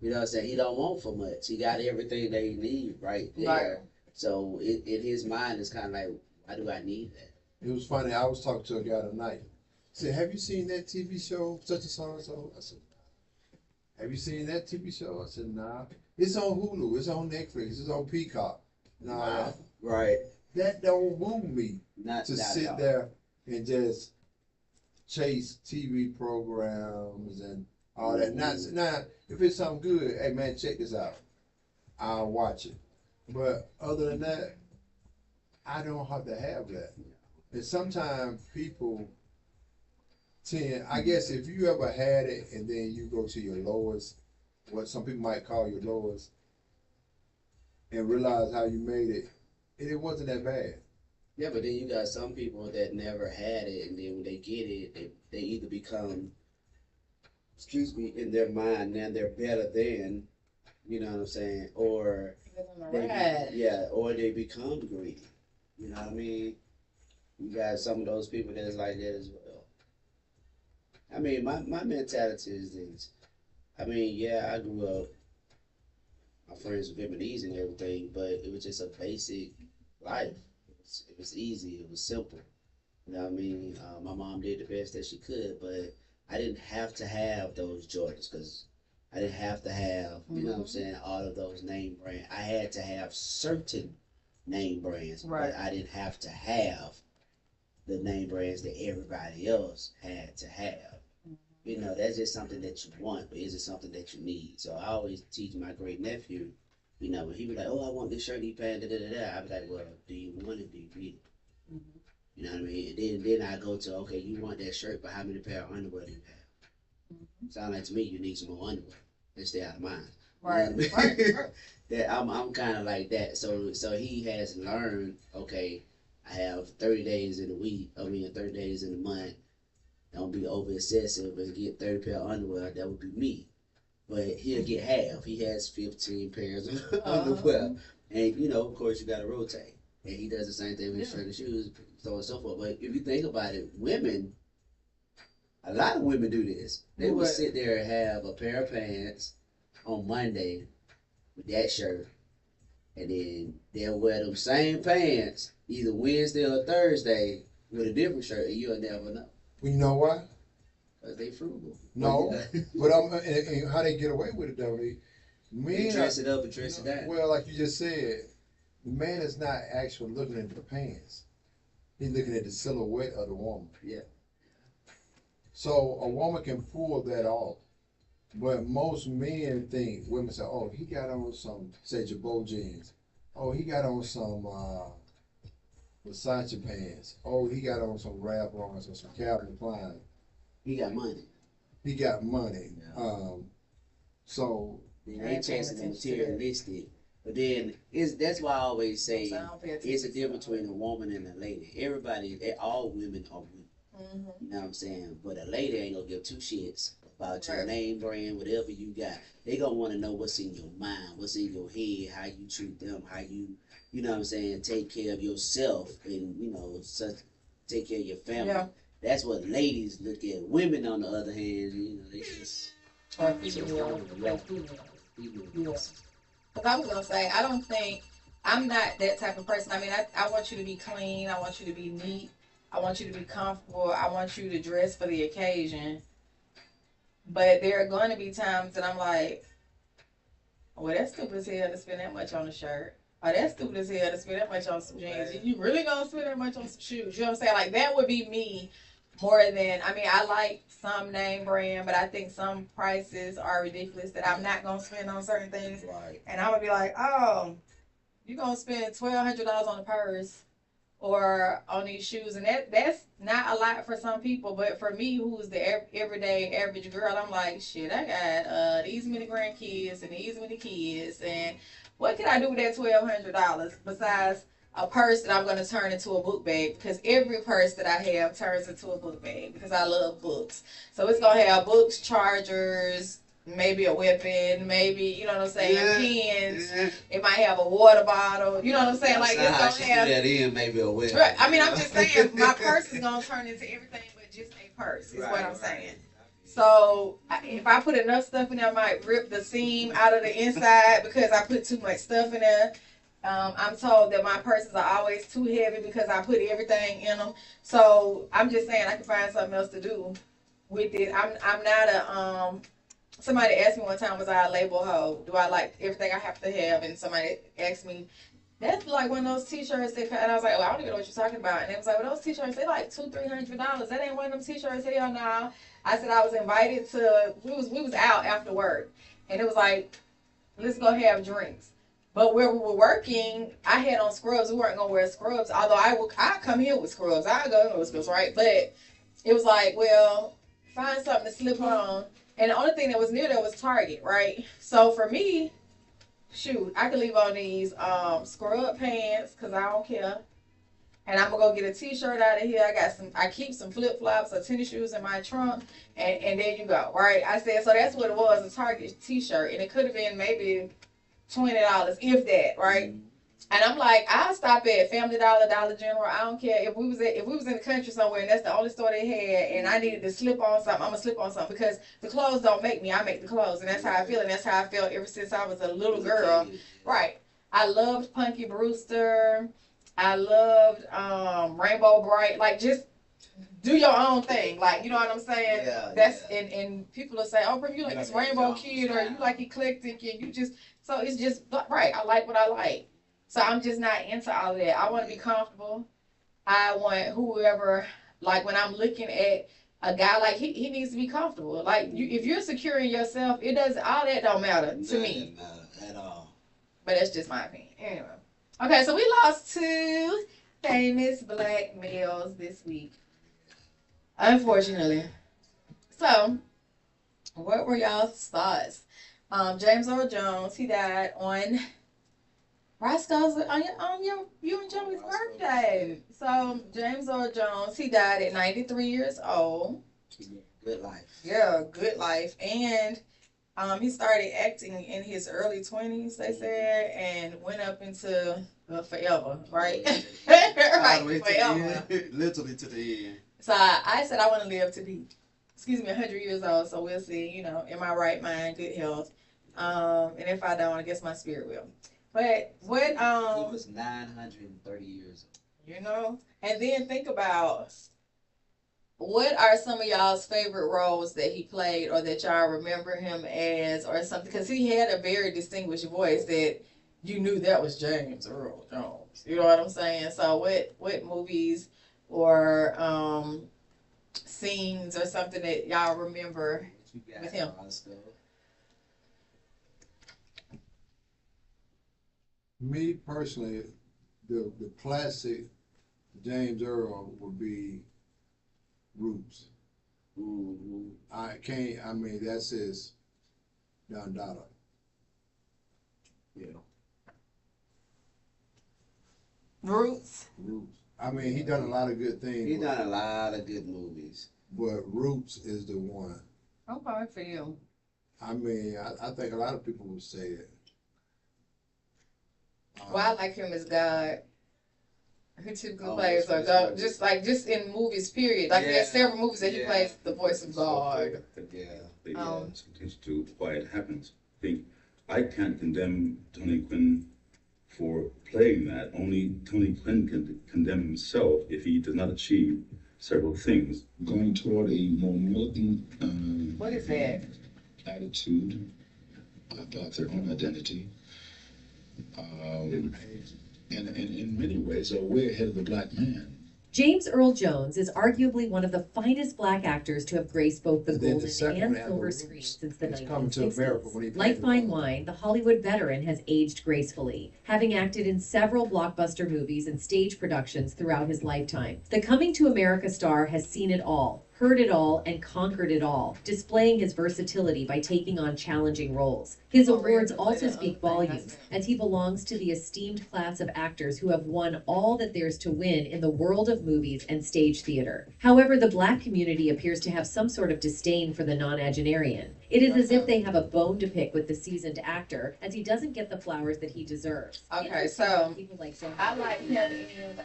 S3: You know what I'm saying? He don't want for much. He got everything that he need right there.
S5: Right.
S3: So in his mind, it's kind of like, why do I need that?
S4: It was funny. I was talking to a guy tonight. He said, have you seen that TV show, such and so and so? I said, have you seen that TV show? I said, nah. It's on Hulu. It's on Netflix. It's on Peacock. Nah.
S3: Right.
S4: That don't move me
S3: Not
S4: sit there and just chase TV programs and all that. Now, if it's something good, hey man, check this out. I'll watch it. But other than that, I don't have to have that. And sometimes people I guess if you ever had it and then you go to your lowest, what some people might call your lowest, and realize how you made it, it wasn't that bad.
S3: Yeah, but then you got some people that never had it, and then when they get it, they either become, in their mind, now they're better than, you know what I'm saying, or they become greedy. You know what I mean? You got some of those people that's like that as well. I mean, my mentality is this. I mean, yeah, I grew up, my friends were Vietnamese and everything, but it was just a basic life. it was easy. It was simple. You know what I mean? My mom did the best that she could, but I didn't have to have those Jordans because I didn't have to have, you know what I'm saying, all of those name brands. I had to have certain name brands,
S5: Right.
S3: but I didn't have to have the name brands that everybody else had to have. You know, that's just something that you want, but is it something that you need? So I always teach my great nephew, you know, when he be like, oh, I want this shirt, he pants, da da da da. I be like, well, do you want it? Do you need it?
S5: Mhm.
S3: You know what I mean? And then I go to, okay, you want that shirt, but how many pair of underwear do you have? Sound like to me you need some more underwear. Let's stay out of mine.
S5: Right.
S3: You know what I mean?
S5: Right.
S3: That I'm kind of like that. So he has learned. Okay, I have 30 days in a week. 30 days in a month. Don't be over excessive and get 30 pair of underwear. That would be me. But he'll get half. He has 15 pairs of underwear, and you know, of course, you got to rotate. And he does the same thing with his shirt and shoes, so on and so forth. But if you think about it, a lot of women do this. They will sit there and have a pair of pants on Monday with that shirt, and then they'll wear them same pants either Wednesday or Thursday with a different shirt, and you'll never know.
S4: Well, you know why?
S3: Because they frugal.
S4: No, but and how they get away with it though?
S3: They dress it up and dress it down.
S4: Well, like you just said, the man is not actually looking at the pants. He's looking at the silhouette of the woman.
S3: Yeah.
S4: So a woman can pull that off. But most men think, women say, oh, he got on some, say, Jabot jeans. Oh, he got on some Versace pants. Oh, he got on some Ralph Lauren or some Calvin Klein.
S3: He got money.
S4: He got money.
S3: Yeah.
S4: So
S3: They chasing the materialistic. But then that's why I always say it's a difference between a woman and a lady. All women are women. You know what I'm saying? But a lady ain't gonna give two shits about your name brand, whatever you got. They gonna want to know what's in your mind, what's in your head, how you treat them, how you know what I'm saying, take care of yourself, and you know, take care of your family. Yeah. That's what ladies look at. Women, on the other hand, you know, they just.
S5: Yes. Because I was gonna say, I don't think I'm not that type of person. I mean, I want you to be clean. I want you to be neat. I want you to be comfortable. I want you to dress for the occasion. But there are going to be times that I'm like, well, that's stupid as hell to spend that much on a shirt. Or that's stupid as hell to spend that much on some jeans. You really gonna spend that much on some shoes? You know what I'm saying? Like, that would be me more than, I mean, I like some name brand, but I think some prices are ridiculous that I'm not gonna spend on certain things.
S3: Right.
S5: And I'm gonna be like, oh, you're gonna spend $1,200 on a purse or on these shoes, and that's not a lot for some people, but for me, who's the everyday average girl, I'm like, shit, I got these many grandkids and these many kids, and what can I do with that $1,200 besides a purse that I'm going to turn into a book bag? Because every purse that I have turns into a book bag because I love books. So it's going to have books, chargers, maybe a weapon, maybe, you know what I'm saying, pens. It might have a water bottle. You know what I'm saying? Like, it's going to have
S3: that in, maybe a weapon.
S5: Right. I mean, I'm just saying, my purse is going to turn into everything but just a purse, is what I'm saying. So if I put enough stuff in there, I might rip the seam out of the inside because I put too much stuff in there. I'm told that my purses are always too heavy because I put everything in them. So I'm just saying I can find something else to do with it. I'm not a somebody asked me one time, was I a label hoe? Do I like everything I have to have? And somebody asked me, that's like one of those t-shirts that, and I was like, well, I don't even know what you're talking about. And they was like, well, those t-shirts, they like $200-$300. That ain't one of them t-shirts. Hell no. I said I was invited to, we was out after work, and it was like, let's go have drinks. But where we were working, I had on scrubs. We weren't gonna wear scrubs, although I come here with scrubs. I go in with scrubs, right? But it was like, well, find something to slip on. And the only thing that was near there was Target, right? So for me, shoot, I could leave on these scrub pants because I don't care. And I'm gonna go get a t-shirt out of here. I keep some flip-flops or tennis shoes in my trunk, and there you go, right? I said, so that's what it was, a Target t-shirt, and it could have been maybe $20, if that, right? And I'm like, I'll stop at Family Dollar, Dollar General. I don't care if we was in the country somewhere and that's the only store they had, and I needed to slip on something. I'm gonna slip on something because the clothes don't make me. I make the clothes, and that's how I feel, and that's how I felt ever since I was a little girl. Right. I loved Punky Brewster. I loved Rainbow Bright. Like, just do your own thing. Like, you know what I'm saying?
S3: Yeah,
S5: That's
S3: yeah.
S5: and people will say, oh, bro, you like this Rainbow Kid, or you like eclectic, and you just so it's just right. I like what I like. So I'm just not into all of that. I want to be comfortable. I want whoever, like when I'm looking at a guy, like he needs to be comfortable. Like if you're secure in yourself, it does all that don't matter to me.
S3: Doesn't matter at all.
S5: But that's just my opinion. Anyway. Okay, so we lost 2 famous black males this week. Unfortunately. So, what were y'all's thoughts? James Earl Jones, he died on Roscoe's on you and Joey's birthday. So James Earl Jones, he died at 93 years old.
S3: Good life.
S5: Yeah, good life. And he started acting in his early 20s, they said, and went up into forever, right? Right, forever.
S3: Literally to the end.
S5: So I said I want to live to be, 100 years old. So we'll see, in my right mind, good health. And if I don't, I guess my spirit will. But what
S3: He was 930 years old.
S5: And then think about what are some of y'all's favorite roles that he played or that y'all remember him as or something? Because he had a very distinguished voice that you knew that was James Earl Jones. You know what I'm saying? So what movies or scenes or something that y'all remember with him?
S4: Me personally, the classic James Earl would be Roots.
S3: Mm-hmm.
S4: That's his Don Dada.
S3: Yeah.
S5: Roots.
S4: He done a lot of good things.
S3: He done a lot of good movies.
S4: But Roots is the one.
S5: Okay, for you.
S4: I think a lot of people would say it.
S5: Well, I like him as God. He typically plays like God, just in movies, period. Like there's several movies that he plays the voice of God.
S6: Sometimes to why it happens. I can't condemn Tony Quinn for playing that. Only Tony Quinn can condemn himself if he does not achieve several things.
S7: Going toward a more militant
S5: What is that?
S7: attitude about their own identity. In many ways are way ahead of the black man.
S8: James Earl Jones is arguably one of the finest black actors to have graced both the golden and silver screens since the 1960s. Like fine wine, the Hollywood veteran has aged gracefully, having acted in several blockbuster movies and stage productions throughout his lifetime. The Coming to America star has seen it all, heard it all, and conquered it all, displaying his versatility by taking on challenging roles. His awards also speak volumes, as he belongs to the esteemed class of actors who have won all that there's to win in the world of movies and stage theater. However, the black community appears to have some sort of disdain for the nonagenarian. It is as if they have a bone to pick with the seasoned actor, as he doesn't get the flowers that he deserves.
S5: Okay, so
S8: people like
S5: I like him in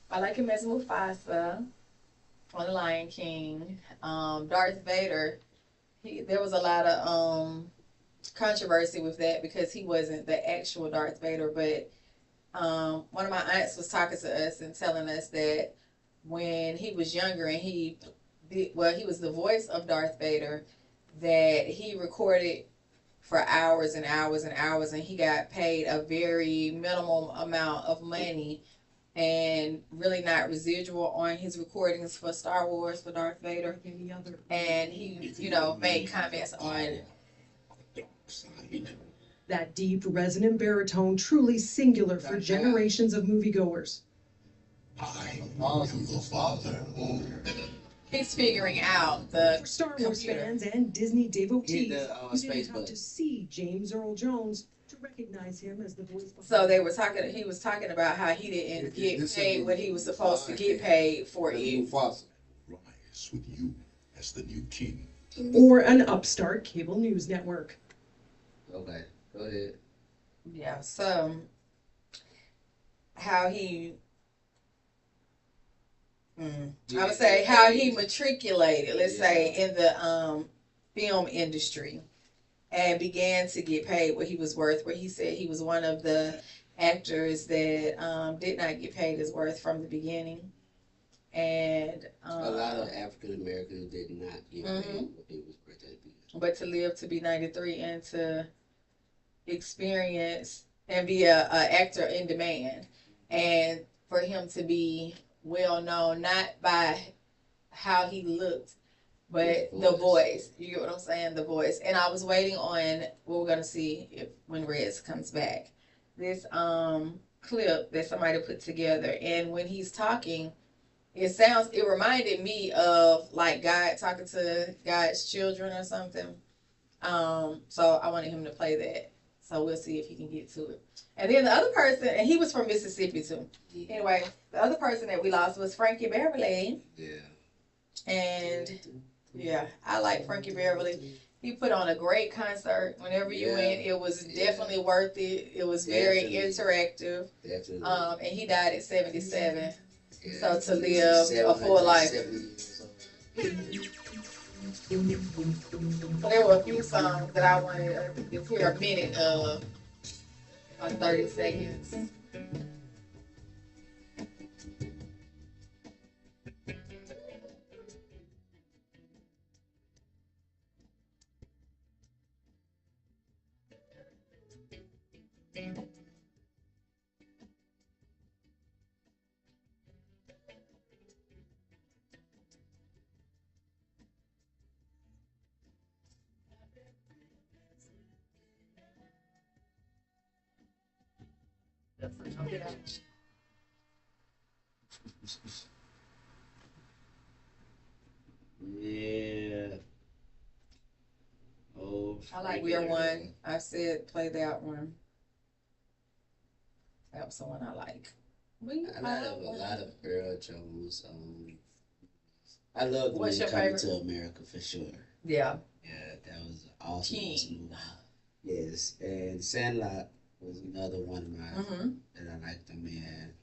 S5: I like him as Mufasa on The Lion King. Darth Vader, there was a lot of controversy with that because he wasn't the actual Darth Vader, but one of my aunts was talking to us and telling us that when he was younger and he was the voice of Darth Vader, that he recorded for hours and hours and hours, and he got paid a very minimal amount of money and really not residual on his recordings for Star Wars, for Darth Vader. And he, made comments on
S9: that deep, resonant baritone, truly singular for generations of moviegoers.
S7: I am the father.
S5: he's figuring out the
S9: Star Wars
S5: computer.
S9: fans and Disney devotees who
S3: space
S9: didn't have
S3: bug.
S9: to see James Earl Jones to recognize him as the voice behind
S5: So he was talking about how he didn't get paid what he was supposed to get paid for it.
S4: Mufasa.
S7: Rise with you as the new king.
S9: or an upstart cable news network.
S3: Okay, go ahead.
S5: Yeah, so how he I would say how he matriculated, let's say, in the film industry and began to get paid what he was worth, where he said he was one of the actors that did not get paid his worth from the beginning. And
S3: a lot of African Americans did not get paid what they was expected to be.
S5: But to live to be 93 and to experience and be a actor in demand, and for him to be well known not by how he looked, but the voice. You get what I'm saying? The voice. And I was waiting on what we're gonna see when Reds comes back. This clip that somebody put together, and when he's talking, it reminded me of like God talking to God's children or something. So I wanted him to play that. So we'll see if he can get to it. And then the other person, and he was from Mississippi too. Anyway, the other person that we lost was Frankie Beverly.
S3: Yeah.
S5: And yeah, I like Frankie Beverly. He put on a great concert. Whenever you went, it was definitely worth it. It was very interactive.
S3: Definitely.
S5: And he died at 77.
S3: Yeah.
S5: So to live a full life. So there were a few songs that I wanted to hear a minute of, or 30 seconds.
S3: Yeah. Oh,
S5: I like We're One. I said play that one. That was the one I like.
S3: A lot of Earl Jones. I love the
S5: What's
S3: movie
S5: your
S3: Coming
S5: favorite?
S3: to America for sure.
S5: Yeah.
S3: Yeah, that was an awesome
S5: King.
S3: movie. Yes, and Sandlot was another one of mine that I liked them in.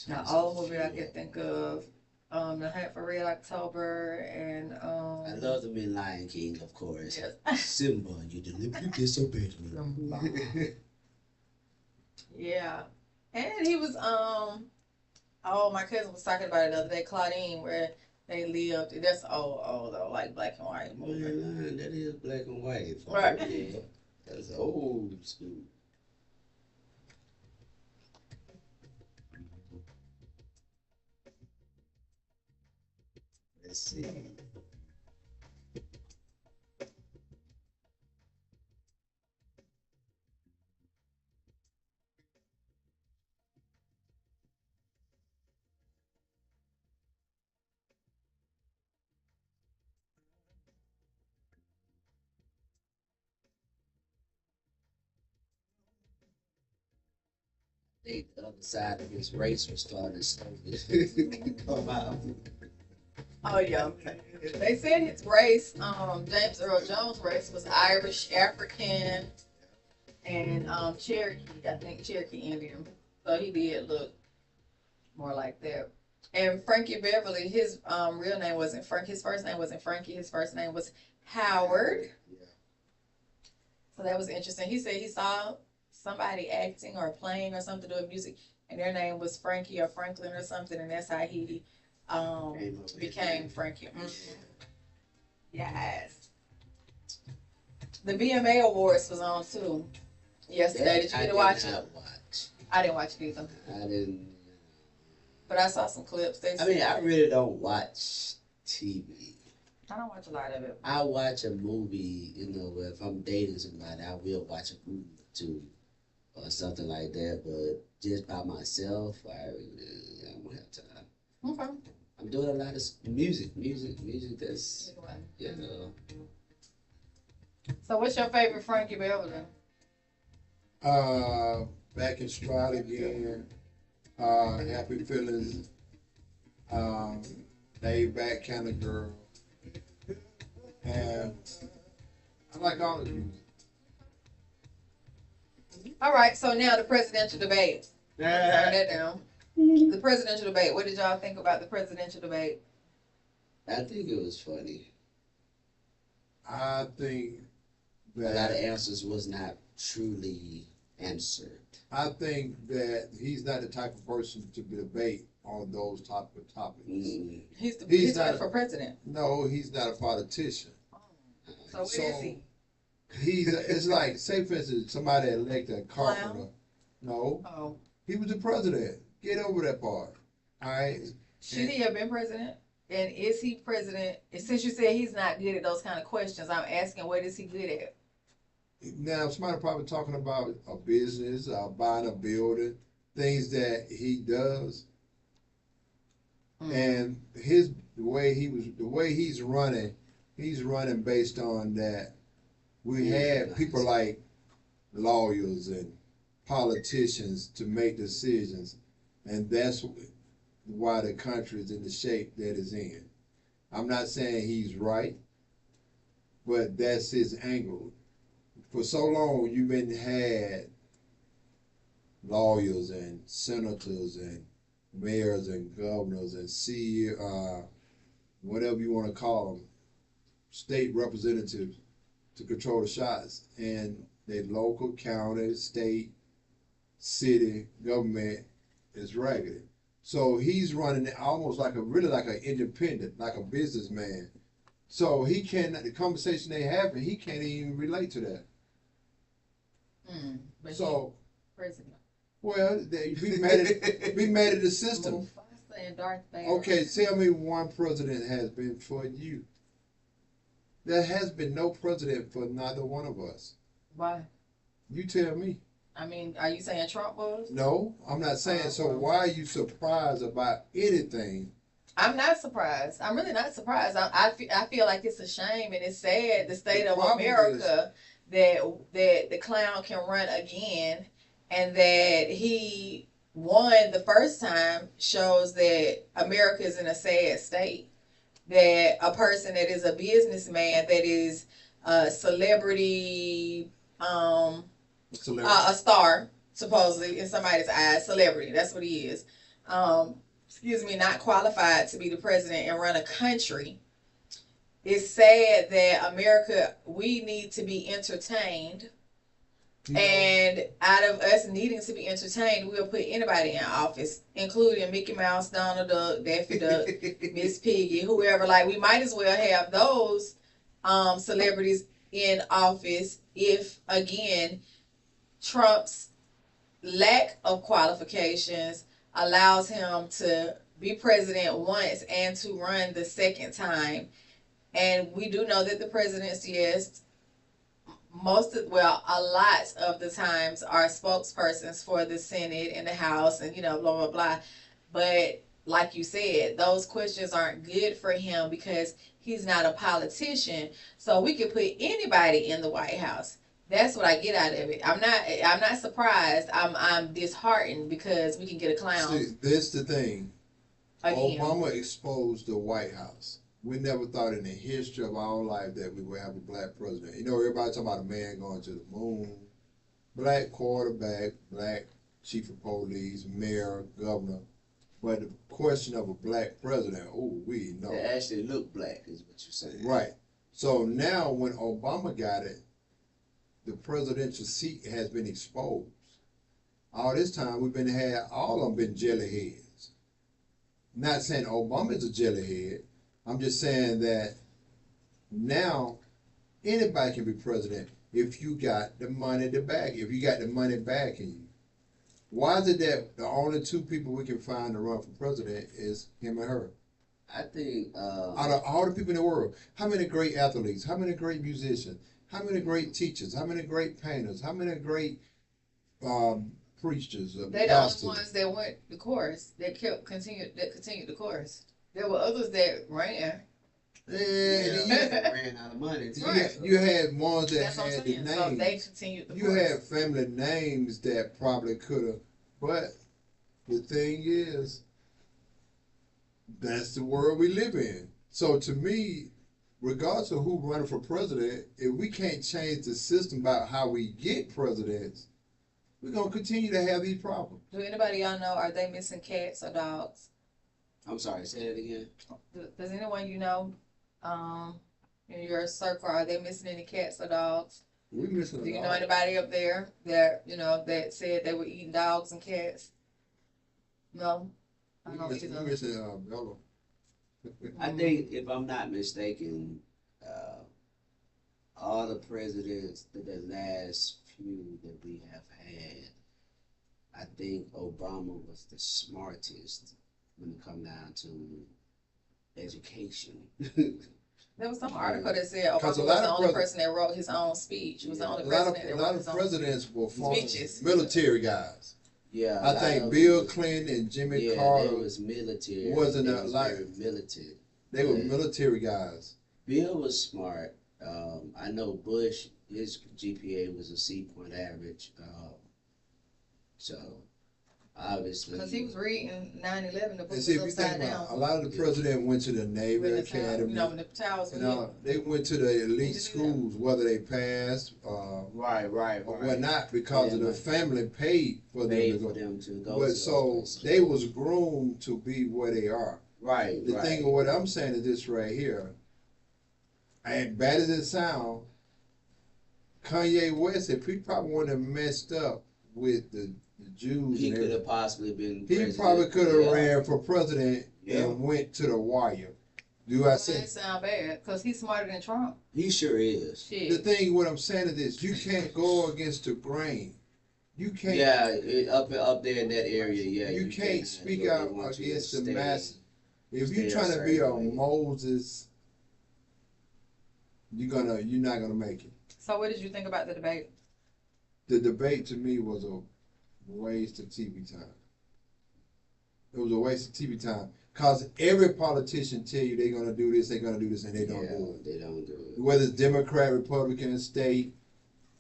S5: Now, all movie I can think of, The Hunt for Red October, and
S3: I love them in Lion King, of course.
S5: Yes.
S3: Simba, you deliberately disobeyed me.
S5: Yeah, and he was oh, my cousin was talking about it the other day, Claudine, where they lived. That's old though, like black and white movie.
S3: Man, that is black and white.
S5: Right.
S3: Yeah, that's old school. Let's see. The other side of his race was starting to slowly come out.
S5: Oh yeah, they said his race, James Earl Jones' race was Irish, African, and Cherokee. I think Cherokee Indian. So he did look more like that. And Frankie Beverly, his real name wasn't Frank. His first name wasn't Frankie. His first name was Howard.
S3: Yeah.
S5: So that was interesting. He said he saw somebody acting or playing or something to do with music, and their name was Frankie or Franklin or something, and that's how he became Frankie. Yes. The BMA Awards was on too yesterday. Did you get to watch it? I didn't watch it either.
S3: I didn't.
S5: But I saw some clips.
S3: I mean, I really don't watch TV.
S5: I don't watch a lot of it.
S3: I watch a movie, you know, if I'm dating somebody, I will watch a movie too, or something like that. But just by myself, I don't have time.
S5: Okay.
S3: I'm doing a lot of music that's, you know.
S5: So what's your favorite Frankie Beverly?
S4: Back in Stride again. Happy Feelings. Laid Back Kind of Girl. And I like all of you.
S5: All right, so now the presidential debate. Turn that down. The presidential debate. What did y'all think about the presidential debate?
S3: I think it was funny.
S4: I think
S3: A lot of answers was not truly answered.
S4: I think that he's not the type of person to debate on those type of topics.
S3: Mm.
S5: He's running for president.
S4: No, he's not a politician.
S5: So what is he?
S4: It's like, say for instance, somebody elected a carpenter.
S5: Clown?
S4: No,
S5: Oh.
S4: he was the president. Get over that part. All right.
S5: Should he have been president? And is he president? And since you said he's not good at those kind of questions, I'm asking, what is he good at?
S4: Now, somebody probably talking about a business, buying a building, things that he does, and the way he's running based on that. We had people like lawyers and politicians to make decisions, and that's why the country is in the shape that it's in. I'm not saying he's right, but that's his angle. For so long, you've been had lawyers and senators and mayors and governors and whatever you want to call them, state representatives to control the shots. And the local, county, state, city government is ragged. So he's running almost like an independent, like a businessman. So the conversation they having, he can't even relate to that.
S5: But
S4: So,
S5: president.
S4: well, be mad at the system.
S5: Mufasa and Darth Vader.
S4: Okay, tell me one president has been for you. There has been no president for neither one of us.
S5: Why?
S4: You tell me.
S5: I mean, are you saying Trump was?
S4: No, I'm not saying. So why are you surprised about anything?
S5: I'm not surprised. I'm really not surprised. I feel like it's a shame and it's sad, the state of America, that the clown can run again, and that he won the first time shows that America is in a sad state. That a person that is a businessman, that is a celebrity, a star, supposedly in somebody's eyes, celebrity. That's what he is. Not qualified to be the president and run a country. It's sad that America, we need to be entertained. And out of us needing to be entertained, we'll put anybody in office, including Mickey Mouse, Donald Duck, Daffy Duck, Miss Piggy, whoever. Like, we might as well have those celebrities in office if, again, Trump's lack of qualifications allows him to be president once and to run the second time. And we do know that the presidents, yes, a lot of the times are spokespersons for the Senate and the House and, blah, blah, blah. But like you said, those questions aren't good for him because he's not a politician. So we could put anybody in the White House. That's what I get out of it. I'm not surprised. I'm disheartened because we can get a clown.
S4: See, this the thing.
S5: Again.
S4: Obama exposed the White House. We never thought in the history of our life that we would have a black president. Everybody talking about a man going to the moon, black quarterback, black chief of police, mayor, governor. But the question of a black president, we know.
S3: They actually look black, is what you're saying.
S4: Right. So now when Obama got it, the presidential seat has been exposed. All this time all of them been jellyheads. Not saying Obama's a jellyhead. I'm just saying that now anybody can be president if you got the money to back. If you got the money backing you. Why is it that the only two people we can find to run for president is him and her?
S3: I think
S4: out of all the people in the world, how many great athletes, how many great musicians, how many great teachers, how many great painters, how many great preachers?
S5: They're the only ones that went the course, that continued the course. There were others that ran.
S3: ran out of money.
S5: Right.
S4: You had ones that had the names.
S5: So they continued the
S4: You
S5: course.
S4: had family names that probably could have, but the thing is, that's the world we live in. So to me, regardless of who running for president, if we can't change the system about how we get presidents, we're going to continue to have these problems.
S5: Do anybody y'all know, are they missing cats or dogs?
S3: I'm sorry, say that again.
S5: Does anyone in your circle, are they missing any cats or dogs?
S4: We missing a
S5: Do you
S4: lot.
S5: know anybody up there that that said they were eating dogs and cats? No. I
S4: We
S5: don't
S4: missing
S5: either.
S4: Bella.
S3: I think, if I'm not mistaken, all the presidents, the last few that we have had, I think Obama was the smartest when it come down to education.
S5: There was some article that said Obama
S4: 'Cause a
S5: was
S4: lot
S5: the
S4: of
S5: only person that wrote his own speech. He was the only president that
S4: A
S5: wrote
S4: lot
S5: his
S4: of
S5: own
S4: presidents were former
S5: speeches.
S4: military guys.
S3: Yeah,
S4: I think Bill Clinton and Jimmy Carter
S3: they was military.
S4: wasn't
S3: they
S4: a,
S3: was
S4: like
S3: very military.
S4: they were military guys.
S3: Bill was smart. I know Bush, his GPA was a C point average. So obviously,
S5: Because he was reading 9/11, the book
S4: And
S5: was
S4: see, if you think
S5: upside
S4: about
S5: down.
S4: a lot of the presidents went to the Naval
S5: When the tower-
S4: Academy.
S5: when the towers were hit.
S4: They went to the elite
S5: Did you do that?
S4: schools, whether they passed
S3: right.
S4: or whatnot, because of the family paid for them to go.
S3: But
S4: But so they was groomed to be where they are.
S3: Right.
S4: The thing of what I'm saying is this right here. And bad as it sounds, Kanye West, if he probably wouldn't have messed up with the Jews,
S3: he
S4: and
S3: could
S4: everything,
S3: have possibly been.
S4: he
S3: president.
S4: probably could have
S3: Yeah.
S4: ran for president
S3: Yeah.
S4: and went to the wire. Do I
S5: That
S4: say?
S5: didn't sound bad because he's smarter than Trump.
S3: He sure is.
S5: Shit.
S4: The thing, what I'm saying is this: you can't go against the grain. You can't.
S3: Yeah, up there in that area. Yeah,
S4: you can't speak
S3: so
S4: out
S3: they want you
S4: against
S3: to
S4: the masses. If
S3: stay
S4: you're
S3: a
S4: trying to be a
S3: certain way.
S4: Moses, you're not gonna make it.
S5: So what did you think about the debate?
S4: The debate to me was a waste of TV time. It was a waste of TV time. Cause every politician tell you they're gonna do this, and they don't do it.
S3: They don't do it.
S4: Whether it's Democrat, Republican, state,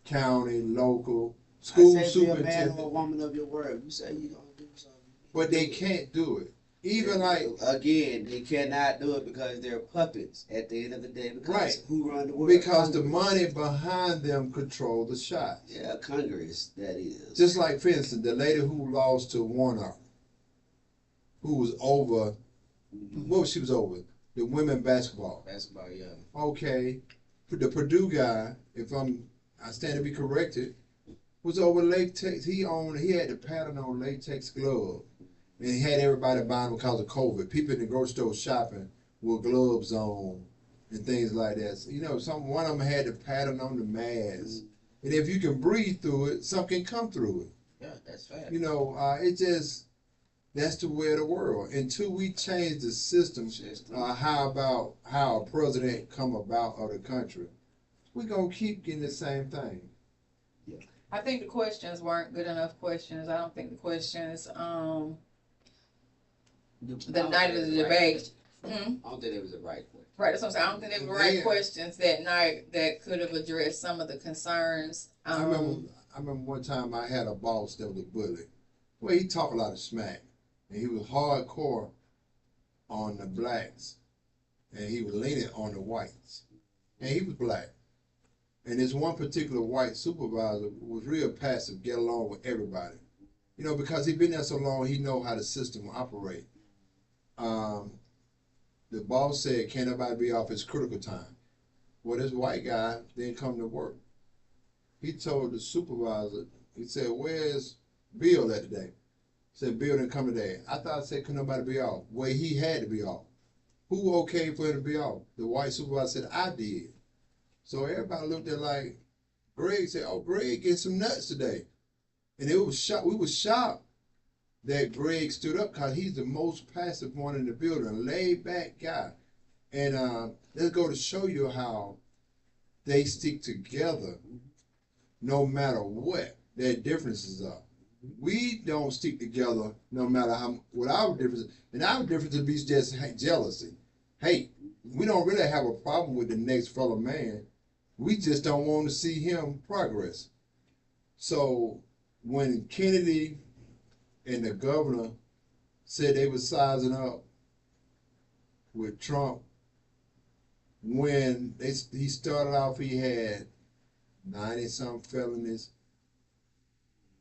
S4: county, local, school
S3: I say be a man or a
S4: superintendent,
S3: woman of your word. You say you gonna do something,
S4: but they can't do it. Even like
S3: again, they cannot do it because they're puppets at the end of the day. Because
S4: Right.
S3: who run the world?
S4: because the
S3: Congress.
S4: money behind them control the shots.
S3: Yeah, Congress. That is.
S4: Just like, for instance, the lady who lost to Warnock, who was over, what she was over? The women basketball.
S3: Basketball, yeah.
S4: Okay, the Purdue guy, I stand to be corrected, was over latex. He had the pattern on latex glove, and he had everybody buying them because of COVID. People in the grocery store shopping with gloves on and things like that. So, one of them had the pattern on the mask, and if you can breathe through it, something can come through it.
S3: Yeah, that's fact.
S4: It just, that's the way of the world. Until we change the system, how a president come about of the country, we're going to keep getting the same thing.
S5: I think the questions weren't good enough questions. I don't think the questions, the night of the debate.
S3: I don't think it was the right question.
S5: Right, that's what I'm saying. I don't think they were the right questions that night that could have addressed some of the concerns.
S4: I remember one time I had a boss that was a bully. Well, he talked a lot of smack, and he was hardcore on the blacks, and he was leaning on the whites, and he was black. And this one particular white supervisor was real passive, get along with everybody. Because he'd been there so long, he know how the system operate. The boss said, can't nobody be off his critical time. Well, this white guy didn't come to work. He told the supervisor, he said, where's Bill at today? He said, Bill didn't come today. I thought I said, could nobody be off? Well, he had to be off. Who okayed for him to be off? The white supervisor said, I did. So everybody looked at like, Greg said, oh, Greg get some nuts today. And we was shocked that Greg stood up because he's the most passive one in the building, laid back guy. And let's go to show you how they stick together no matter what their differences are. We don't stick together no matter what our differences. And our differences be just jealousy, hate. We don't really have a problem with the next fellow man. We just don't want to see him progress. So when Kennedy and the governor said they were sizing up with Trump, when he started off, he had 90-some felonies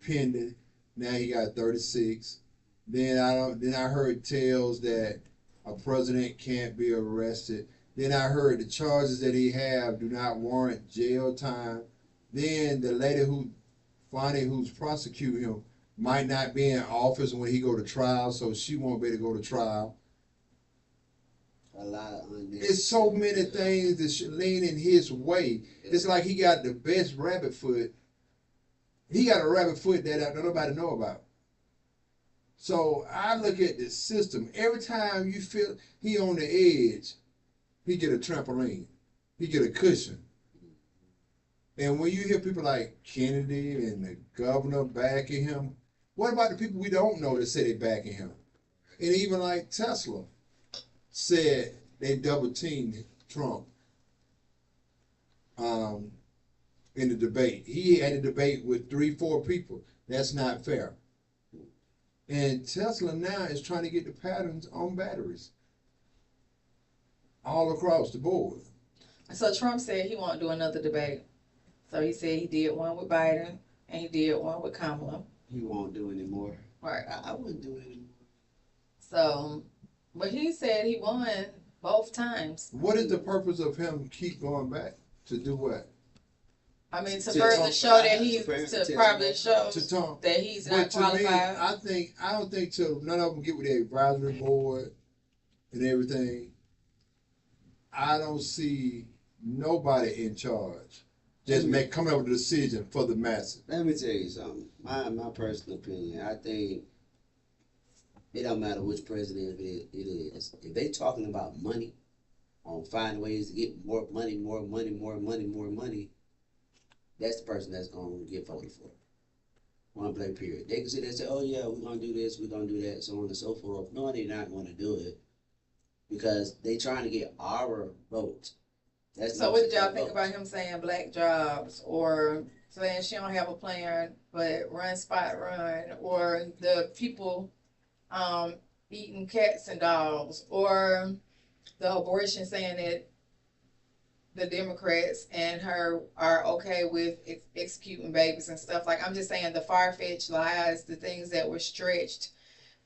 S4: pending. Now he got 36. Then I heard tales that a president can't be arrested. Then I heard the charges that he have do not warrant jail time. Then the lady who's prosecuting him might not be in office when he go to trial, so she won't be able to go to trial.
S3: A lot of
S4: It's so many things that should lean in his way. It's like he got the best rabbit foot. He got a rabbit foot that nobody know about. So I look at the system. Every time you feel he on the edge, he get a trampoline. He get a cushion. And when you hear people like Kennedy and the governor backing him, what about the people we don't know that say they backing him? And even like Tesla said they double teamed Trump in the debate. He had a debate with 3-4 people. That's not fair. And Tesla now is trying to get the patents on batteries all across the board.
S5: So Trump said he won't do another debate. So he said he did one with Biden and he did one with Kamala.
S3: He won't do anymore.
S5: Right.
S3: I wouldn't do it anymore.
S5: So, but he said he won both times.
S4: What is the purpose of him keep going back to do what?
S5: I mean, to further show that probably show
S4: To Trump.
S5: that he's not
S4: But to me,
S5: qualified.
S4: I don't think till none of them get with the advisory board and everything, I don't see nobody in charge. Just coming up with a decision for the masses.
S3: Let me tell you something. My personal opinion, I think it don't matter which president it is. If they talking about money, on finding ways to get more money, that's the person that's going to get voted for. One play period. They can sit there and say, oh yeah, we're going to do this, we're going to do that, so on and so forth. No, they're not going to do it because they trying to get our vote.
S5: So what did y'all think about him saying black jobs or saying she don't have a plan but run spot run or the people eating cats and dogs or the abortion saying that the Democrats and her are okay with executing babies and stuff. Like, I'm just saying the far-fetched lies, the things that were stretched,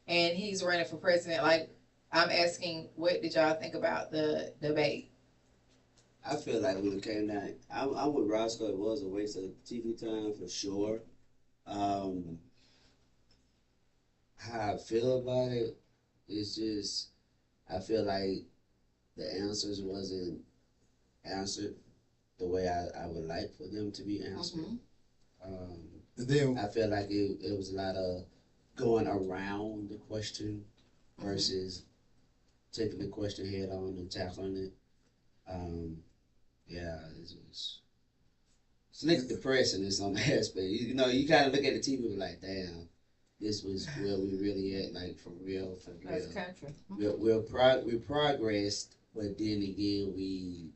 S5: and he's running for president. Like, I'm asking, what did y'all think about the debate?
S3: I feel like when it came down, I'm with Roscoe. It was a waste of TV time for sure. How I feel about it is just, I feel like the answers wasn't answered the way I would like for them to be answered.
S4: Then
S3: I feel like it was a lot of going around the question versus taking the question head on and tackling it. Yeah, it's a little depressing in some aspect. You know, you kind of look at the TV and be like, damn, this was where we really at, like for real.
S5: As a country.
S3: We progressed, but then again we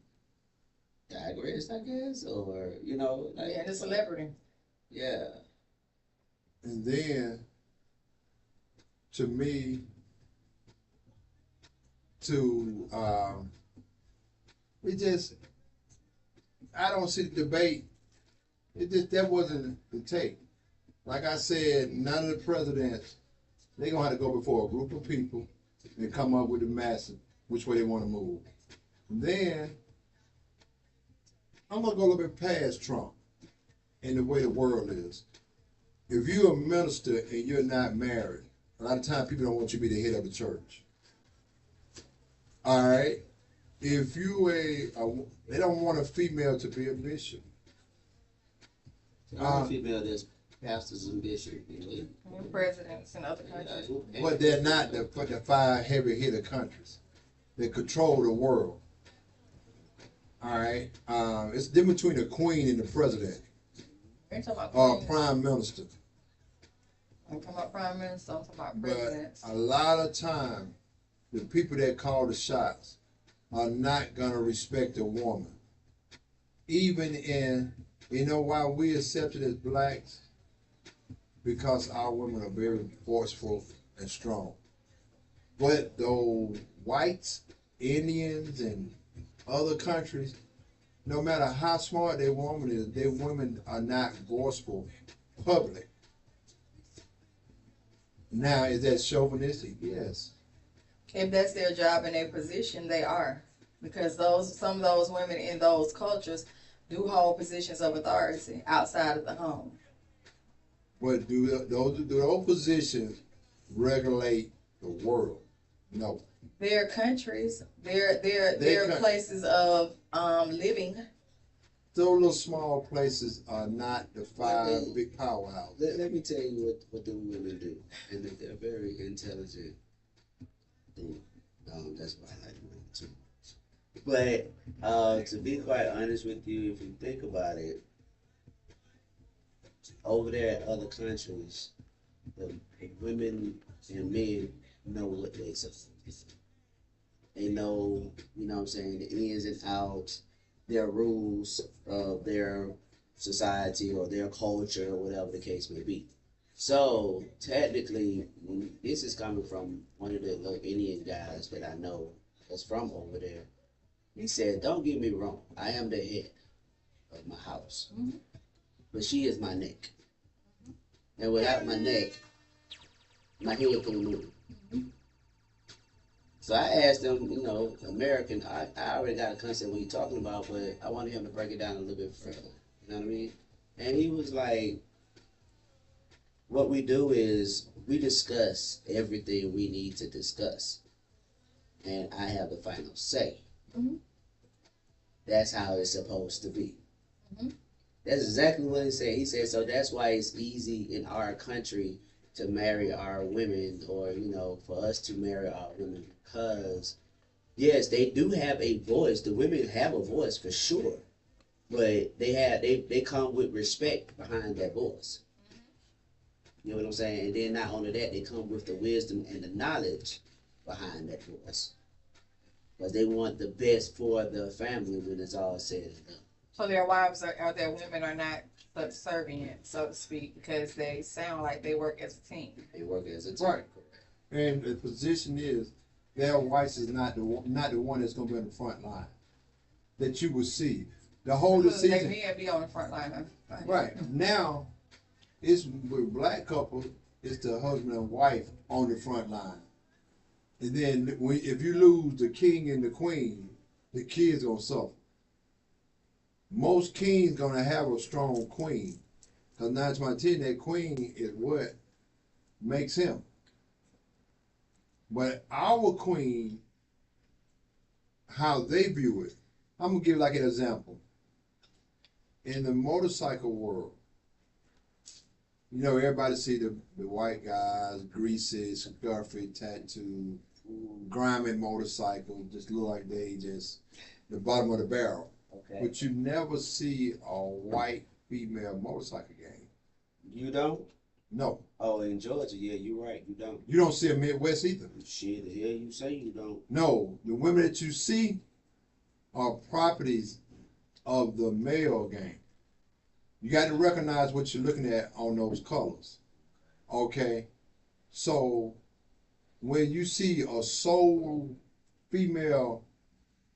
S3: digressed, I guess, or you know, like
S5: Yeah, and a celebrity.
S3: Yeah.
S4: And then, to me, I don't see the debate. That wasn't the take. Like I said, none of the presidents, they're going to have to go before a group of people and come up with the massive, which way they want to move. And then, I'm going to go a little bit past Trump and the way the world is. If you're a minister and you're not married, a lot of times people don't want you to be the head of the church. All right? If you they don't want a female to be a bishop.
S3: Female that's pastors and bishops.
S5: And presidents in other countries.
S4: But they're not the 5 heavy hitter countries that control the world. All right? It's different between the queen and the president.
S5: You're talking about
S4: Or prime minister.
S5: I'm talking about prime minister, I'm talking about presidents.
S4: But a lot of time, the people that call the shots are not going to respect a woman. Even in, you know why we accept it as blacks? Because our women are very forceful and strong. But those whites, Indians, and other countries, no matter how smart their woman is, their women are not forceful public. Now, is that chauvinistic? Yes.
S5: If that's their job and their position, they are. Because some of those women in those cultures do hold positions of authority outside of the home.
S4: But do those positions regulate the world? No.
S5: There are countries. There are
S4: countries.
S5: places of living.
S4: Those little small places are not the five big powerhouses.
S3: Let me tell you what the women do, and they're very intelligent. That's why I like women too. But to be quite honest with you, if you think about it, over there in other countries, the women and men know what they're supposed to do. They know, you know what I'm saying, the ins and outs, their rules of their society or their culture or whatever the case may be. So technically, this is coming from one of the little Indian guys that I know that's from over there. He said, don't get me wrong, I am the head of my house, but she is my neck. And without my neck, my head can't move. So I asked him, you know, American, I already got a concept what he's talking about, but I wanted him to break it down a little bit further. You know what I mean? And he was like, what we do is we discuss everything we need to discuss. And I have the final say. That's how it's supposed to be. That's exactly what he said. He said, so that's why it's easy in our country to marry our women, or, you know, for us to marry our women, because, yes, they do have a voice. The women have a voice for sure, but they come with respect behind that voice. You know what I'm saying? And then not only that, they come with the wisdom and the knowledge behind that voice, because they want the best for the family when it's all said and done.
S5: So their wives their women are not subservient, so to speak, because they sound like they work as a team.
S3: They work as a team.
S4: Right. And the position is their wife is not the one that's going to be on the front line that you will see. The whole decision.
S5: They may be on the front line.
S4: Right. Now, it's with black couples, it's the husband and wife on the front line. And then if you lose the king and the queen, the kids going to suffer. Most kings going to have a strong queen. Because 9 times out of 10, that queen is what makes him. But our queen, how they view it, I'm going to give like an example. In the motorcycle world, you know, everybody see the white guys, greasy, scuffy, tattoo, grimy motorcycle, just look like they just the bottom of the barrel.
S3: Okay.
S4: But you never see a white female motorcycle gang.
S3: You don't?
S4: No.
S3: Oh, in Georgia, yeah, you're right. You don't.
S4: You don't see a Midwest either.
S3: Shit, the hell you say you don't?
S4: No. The women that you see are properties of the male gang. You got to recognize what you're looking at on those colors. Okay? So, when you see a sole female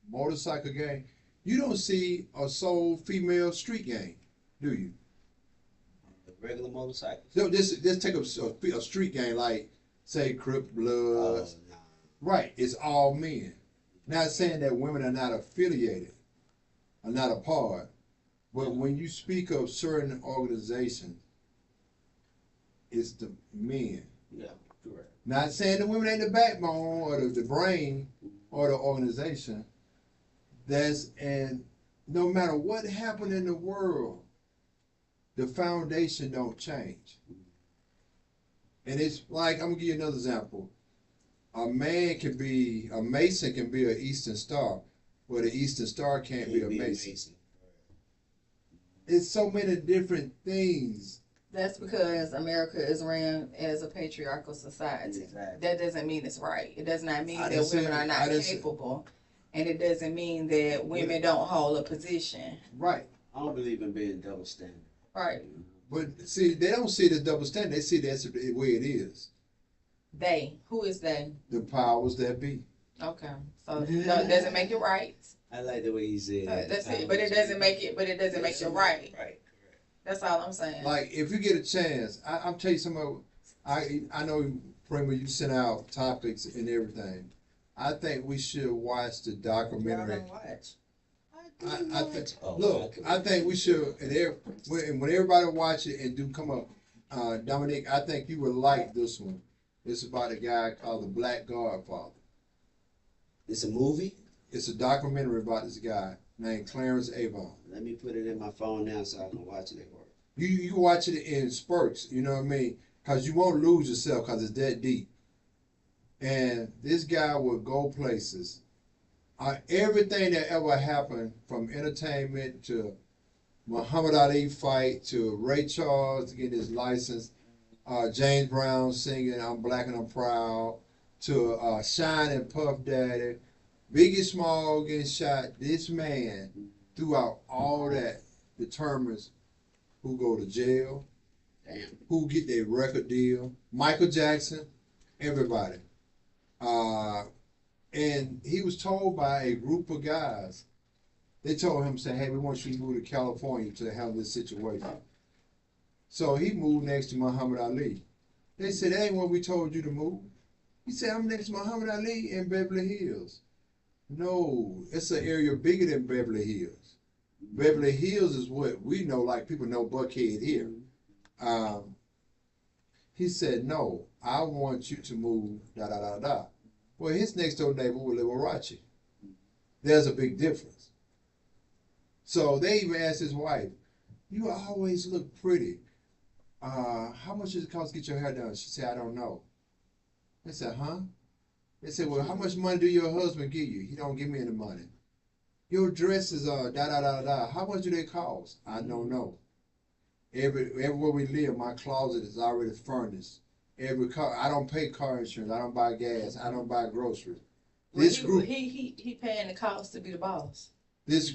S4: motorcycle gang, you don't see a sole female street gang, do you?
S3: Regular motorcycles.
S4: So just take a street gang like, say, Crip Bloods.
S3: Nah.
S4: Right, it's all men. Not saying that women are not affiliated, are not a part, but when you speak of certain organizations, it's the men.
S3: Yeah, correct.
S4: Not saying the women ain't the backbone or the brain or the organization. And no matter what happened in the world, the foundation don't change. And it's like, I'm gonna give you another example. A mason can be an Eastern Star, but an Eastern Star can't be a Mason. It's so many different things.
S5: That's because America is ran as a patriarchal society.
S3: Exactly.
S5: That doesn't mean it's right. It does not mean that women are not capable. And it doesn't mean that women don't hold a position.
S4: Right.
S3: I don't believe in being double standard.
S5: Right.
S4: But see, they don't see it as double standard. They see that's the way it is.
S5: They. Who is they?
S4: The powers that be.
S5: Okay. So no, it doesn't make it right.
S3: I like the way he said that.
S5: That's it. But it doesn't make it. But it doesn't make it right.
S3: Right.
S5: That's all I'm saying.
S4: Like if you get a chance, I'm tell you something. I know, Prima, you sent out topics and everything. I think we should watch the documentary.
S3: Watch.
S4: I think. Look, I think we should. And when everybody watch it and do come up, Dominique, I think you would like this one. It's about a guy called the Black Godfather.
S3: It's a movie?
S4: It's a documentary about this guy named Clarence Avon.
S3: Let me put it in my phone now so I can watch it at work.
S4: You watch it in spurts, you know what I mean? Because you won't lose yourself because it's that deep. And this guy would go places. Everything that ever happened, from entertainment to Muhammad Ali fight to Ray Charles to get his license, James Brown singing "I'm Black and I'm Proud," to Shine and Puff Daddy, Biggie Small getting shot. This man, throughout all that, determines who go to jail, who get their record deal. Michael Jackson, everybody. And he was told by a group of guys, they told him, say, hey, we want you to move to California to handle this situation. So he moved next to Muhammad Ali. They said, that ain't what we told you to move. He said, I'm next to Muhammad Ali in Beverly Hills. No, it's an area bigger than Beverly Hills. Beverly Hills is what we know, like people know Buckhead here. He said, no, I want you to move da-da-da-da. Well, his next door neighbor was Liberace. There's a big difference. So they even asked his wife, you always look pretty. How much does it cost to get your hair done? She said, I don't know. They said, huh? They said, well, how much money do your husband give you? He don't give me any money. Your dresses are da-da-da-da. How much do they cost? I don't know. Everywhere we live, my closet is already furnished. Every car, I don't pay car insurance. I don't buy gas. I don't buy groceries. This group,
S5: he paying the cost to be the boss.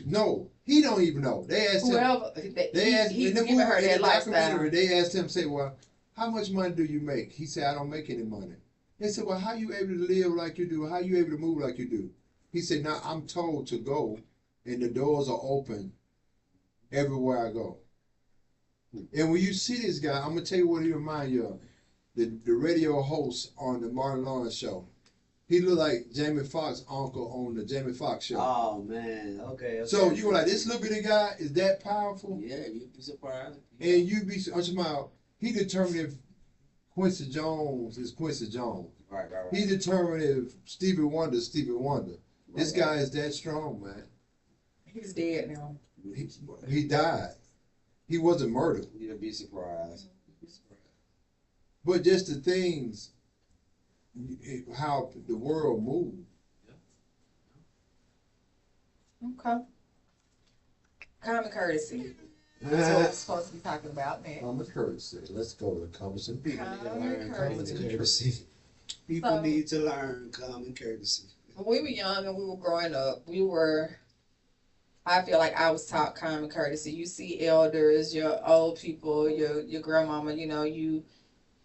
S4: No, he don't even know. They asked
S5: Whoever,
S4: him. They asked
S5: he's
S4: in the
S5: giving her
S4: movie,
S5: that
S4: in the
S5: lifestyle.
S4: documentary. They asked him, say, well, how much money do you make? He said, I don't make any money. They said, well, how you able to live like you do? How you able to move like you do? He said, now I'm told to go, and the doors are open everywhere I go. And when you see this guy, I'm gonna tell you what he reminds you of. The radio host on the Martin Lawrence show. He looked like Jamie Foxx's uncle on the Jamie Foxx show.
S3: Oh man, okay.
S4: So you were like, this little bitty guy is that powerful?
S3: Yeah, you'd be surprised.
S4: And you'd be, I'm talking about, he determined if Quincy Jones is Quincy Jones.
S3: Right.
S4: He determined if Stevie Wonder is Stevie Wonder. This guy is that strong, man.
S5: He's dead now.
S4: He died. He wasn't murdered.
S3: You'd be surprised.
S4: But just the things, how the world moved.
S5: Okay. Common courtesy. That's what we're supposed to be talking about, man.
S4: Common courtesy. Let's go to common people.
S5: Common
S3: courtesy. People need to learn common courtesy.
S5: When we were young and we were growing up, I feel like I was taught common courtesy. You see elders, your old people, your grandmama, you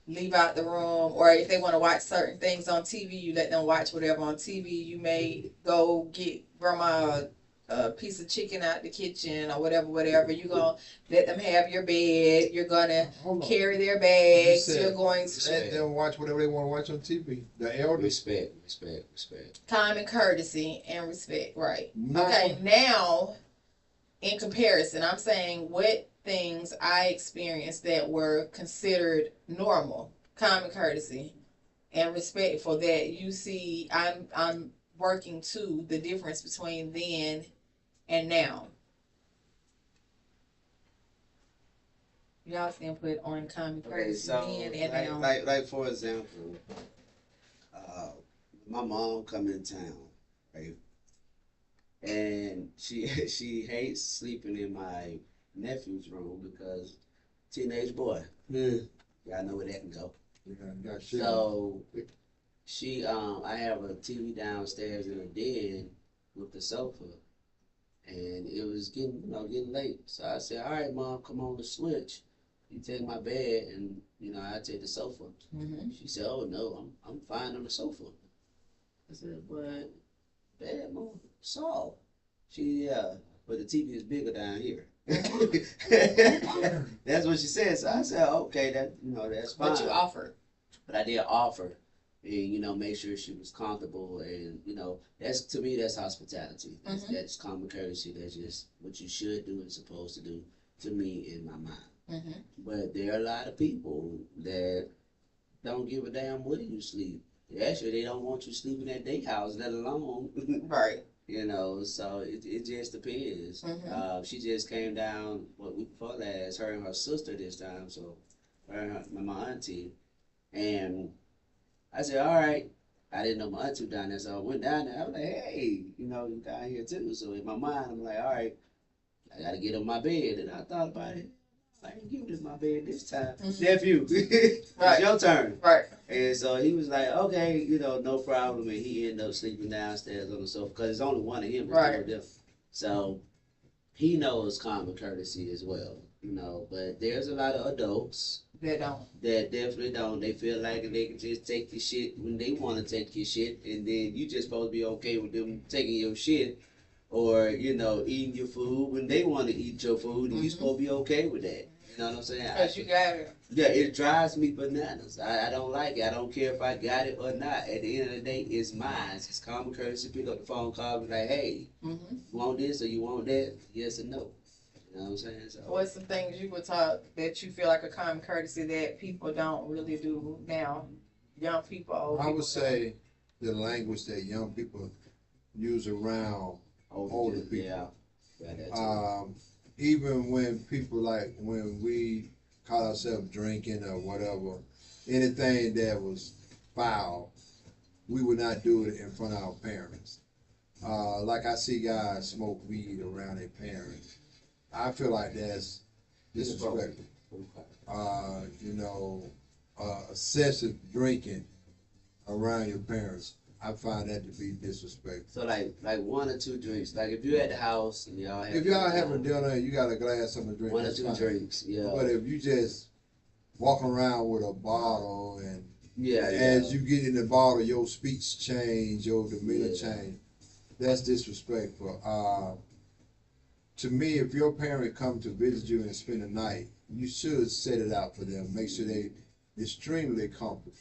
S5: leave out the room, or if they want to watch certain things on TV, you let them watch whatever on TV. You may go get grandma a piece of chicken out the kitchen or whatever. You're going to let them have your bed. You're going to carry their bags. You're going to
S4: let them watch whatever they want to watch on TV. The elders.
S3: Respect.
S5: Common courtesy and respect, right.
S4: No.
S5: Okay, now, in comparison, I'm saying what things I experienced that were considered normal, common courtesy and respectful, that you see I'm working to the difference between then and now. Y'all's input on common courtesy then and now.
S3: Like for example, my mom come in town, right? And she hates sleeping in my nephew's room because teenage boy. Y'all know where that can go.
S4: Yeah,
S3: so she I have a TV downstairs in her den with the sofa, and it was getting late. So I said, all right, Mom, come on the switch. You take my bed and I take the sofa. Mm-hmm. She said, oh no, I'm fine on the sofa. I said, but bed, Mom, soft. But the TV is bigger down here. That's what she said. So I said, okay, that's fine.
S5: But you offered.
S3: But I did offer. and make sure she was comfortable, and that's, to me, that's hospitality. That's common courtesy. That's just what you should do and supposed to do, to me, in my mind. But there are a lot of people that don't give a damn where you sleep. Actually, they don't want you sleeping at their house, let alone
S5: Right.
S3: So it just depends. She just came down week before last, her and her sister this time, so her and my auntie, and I said, all right. I didn't know my auntie was down there, so I went down there. I was like, hey, you down here too. So in my mind, I'm like, all right, I got to get on my bed. And I thought about it. I ain't giving this my bed this time. Nephew, it's your turn.
S5: Right.
S3: And so he was like, okay, no problem. And he ended up sleeping downstairs on the sofa because it's only one of him.
S5: Right.
S3: So he knows common courtesy as well, But there's a lot of adults
S5: that don't.
S3: That definitely don't. They feel like they can just take your shit when they want to take your shit, and then you just supposed to be okay with them taking your shit, or eating your food when they want to eat your food, and you supposed to be okay with that. You know what I'm saying?
S5: Because you got it.
S3: Yeah, it drives me bananas. I don't like it. I don't care if I got it or not. At the end of the day, it's mine. It's common courtesy. Pick up the phone, call, be like, hey, you want this or you want that? Yes or no. You know what I'm saying? So,
S5: what's some things you would talk that you feel like a common courtesy that people don't really do now? Young people, old people.
S4: I would say the language that young people use around older people.
S3: Yeah.
S4: Even when people when we caught ourselves drinking or whatever, anything that was foul, we would not do it in front of our parents. Like I see guys smoke weed around their parents. I feel like that's disrespectful. Excessive drinking around your parents, I find that to be disrespectful.
S3: So like 1 or 2 drinks. Like if you're at the house and y'all
S4: having dinner and you got a glass of a drink,
S3: 1 or 2 drinks, yeah.
S4: But if you just walking around with a bottle and as you get in the bottle, your speech change, your demeanor change, that's disrespectful. To me, if your parent come to visit you and spend the night, you should set it out for them. Make sure they extremely comfortable,